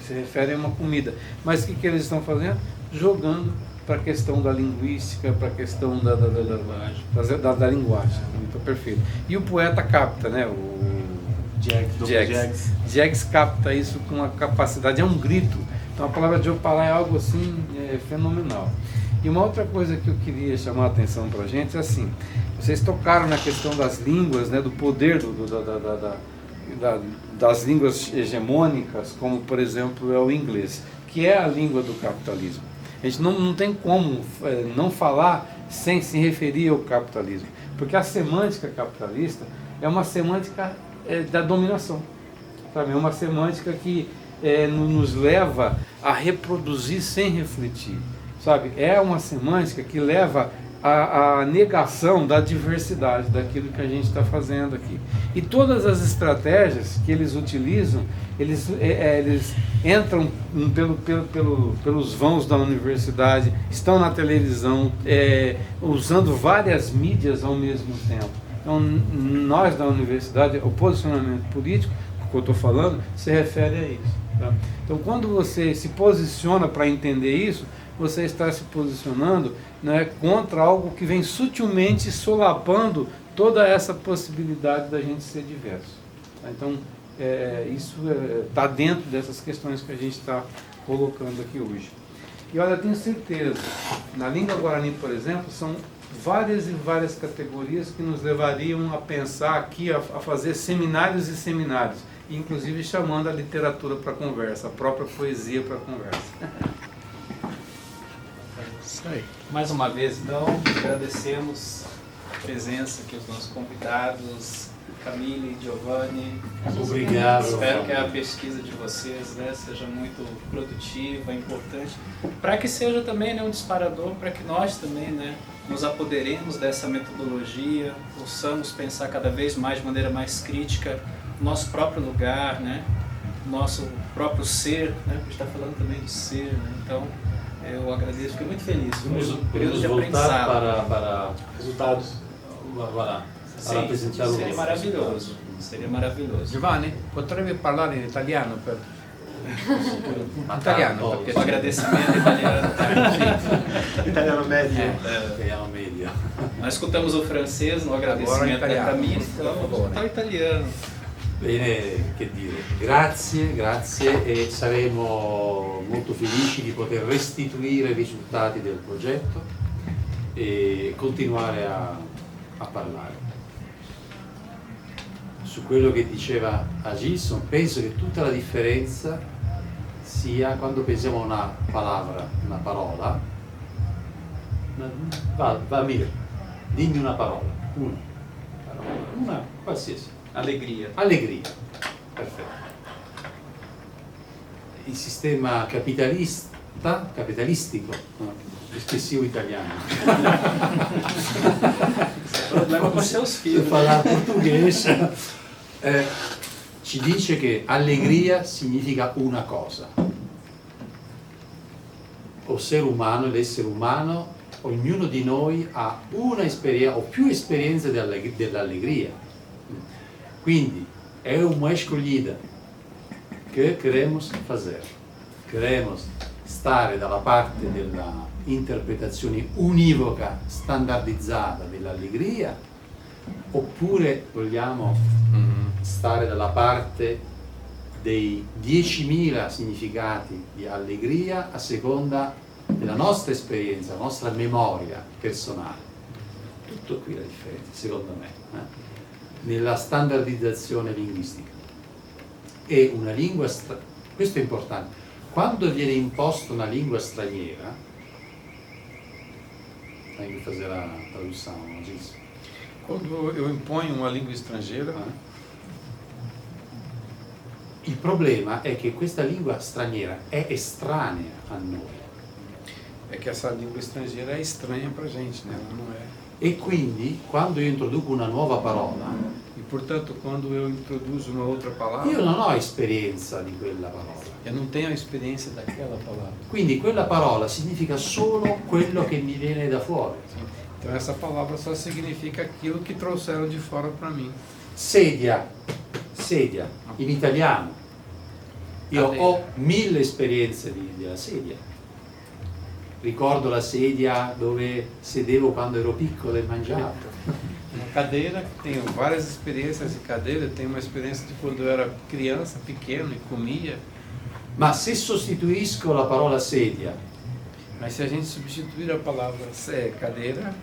se refere a uma comida. Mas o que eles estão fazendo? Jogando para a questão da linguística, para a questão da linguagem. Então, perfeito. E o poeta capta, né? O Jacques capta isso com uma capacidade, é um grito. Então a palavra dioparar é algo assim fenomenal. E uma outra coisa que eu queria chamar a atenção para a gente é assim, vocês tocaram na questão das línguas, né, do poder das línguas hegemônicas, como por exemplo é o inglês, que é a língua do capitalismo. A gente não tem como não falar sem se referir ao capitalismo, porque a semântica capitalista é uma semântica da dominação, sabe? É uma semântica que nos leva a reproduzir sem refletir, sabe? É uma semântica que leva a negação da diversidade daquilo que a gente está fazendo aqui. E todas as estratégias que eles utilizam, eles entram pelos vãos da universidade, estão na televisão, usando várias mídias ao mesmo tempo. Então, nós da universidade, o posicionamento político, que eu estou falando, se refere a isso. Tá? Então, quando você se posiciona para entender isso, você está se posicionando, né, contra algo que vem sutilmente solapando toda essa possibilidade da gente ser diverso. Tá? Então, isso está dentro dessas questões que a gente está colocando aqui hoje. E olha, eu tenho certeza, na língua guarani, por exemplo, são várias e várias categorias que nos levariam a pensar aqui, a fazer seminários e seminários, inclusive chamando a literatura para conversa, a própria poesia para conversa. Isso aí. Mais uma vez, então, agradecemos a presença aqui dos nossos convidados, Camille, Giovanni. Obrigado. Espero que a pesquisa de vocês, né, seja muito produtiva, importante, para que seja também, né, um disparador para que nós também, né, nos apoderemos dessa metodologia, possamos pensar cada vez mais de maneira mais crítica nosso próprio lugar, né, nosso próprio ser, né, a gente está falando também do ser, né, então eu agradeço, fiquei muito feliz. Vamos voltar para resultados. Sim, seria maravilhoso. Seria maravilhoso. Giovanni, potrebbe parlare in italiano per... italiano, perché Um agradecimento italiano. Italiano médio. Italiano medio. Nós escutamos o francês no agradecimento da Camille, então vamos voltar ao italiano. Bene, che dire, grazie e saremo molto felici di poter restituire i risultati del progetto e continuare a parlare. Su quello che diceva Agilson, penso che tutta la differenza sia quando pensiamo a una parola, va Mir, dimmi una parola, una qualsiasi. Allegria. Allegria, perfetto. Il sistema capitalistico, espressivo italiano. Problema com seus filhos. Per parlare portoghese, ci dice che allegria significa una cosa. O ser umano, l'essere umano, ognuno di noi ha una esperienza o più esperienze dell'allegria. Quindi é uma escolhida que queremos fazer. Queremos stare dalla parte della interpretazione univoca, standardizzata dell'allegria, oppure vogliamo stare dalla parte dei 10.000 significati di allegria a seconda della nostra esperienza, la nostra memoria personale. Tutto qui la differenza, secondo me. Nella standardizzazione linguistica. E una lingua, questo è importante, quando viene imposto una lingua straniera, tem que fazer a tradução, não diz? Quando eu imponho uma língua estrangeira, Il problema è che questa lingua straniera è estranea a noi é que essa língua estrangeira é estranha pra gente, né? Ela não é. e quindi quando io introduco una nuova parola, E, portanto, quando eu introduzo uma outra palavra, io non ho esperienza di quella parola. eu não tenho a experiência daquela palavra. Quindi quella parola significa solo quello che mi viene da fuori. Então essa palavra só significa aquilo que trouxeram de fora para mim. Sedia, sedia, in italiano. Io ho 1000 esperienze della sedia. Ricordo la sedia dove sedevo quando ero piccolo e mangiavo. Uma cadeira, tenho várias experiências de cadeira, tenho uma experiência de quando eu era criança, pequeno e comia. Ma se sostituisco la parola sedia, Mas se a gente substituir a palavra cadeira,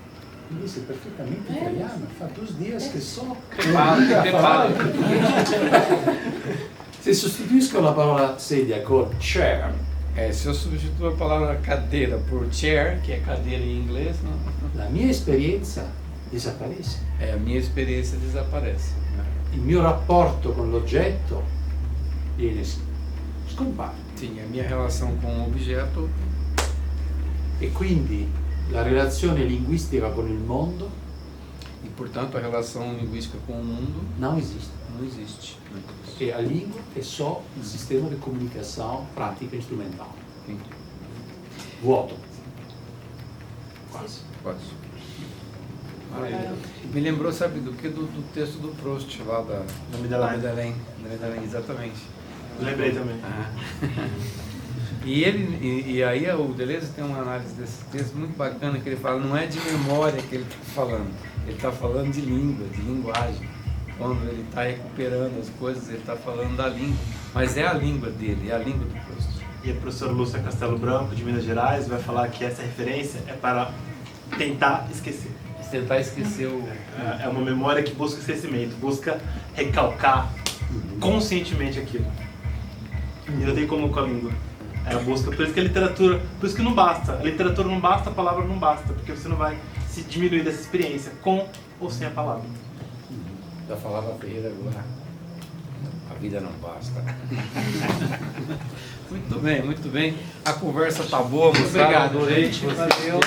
invece è perfettamente italiano, fa 2 dias che so. preparo. Se sostituisco la parola sedia con chair, Se eu substituo a palavra cadeira por chair, que é cadeira em inglês, não, la mia esperienza desaparece. a minha experiência desaparece. Né? Il mio rapporto con l'oggetto viene scompare. Sim, a minha relação com o objeto E quindi la relazione linguistica con il mondo e, portanto, a relação linguística com o mundo non esiste. não existe. Perché a língua è só un sistema di comunicazione pratica e strumentale. Sim. Vuoto. Quasi. Quase. Me lembrou, sabe do que? Do texto do Proust, lá da Medellín. Medellín, exatamente. Lembrei também. E aí o Deleuze tem uma análise desse texto muito bacana, que ele fala, não é de memória que ele está falando, ele está falando de língua, de linguagem. Quando ele está recuperando as coisas, ele está falando da língua, mas é a língua dele, é a língua do Proust. E a professora Lúcia Castelo Branco, de Minas Gerais, vai falar que essa referência é para tentar esquecer. Tentar esquecer o... É uma memória que busca esquecimento, busca recalcar conscientemente aquilo. E não tem como com a língua. É a busca, por isso que a literatura, por isso que não basta. A literatura não basta, a palavra não basta, porque você não vai se diminuir dessa experiência com ou sem a palavra. Da falava Ferreira agora. A vida não basta. Muito bem, muito bem. A conversa tá boa, moçada. Obrigado, Adorei. gente. Valeu.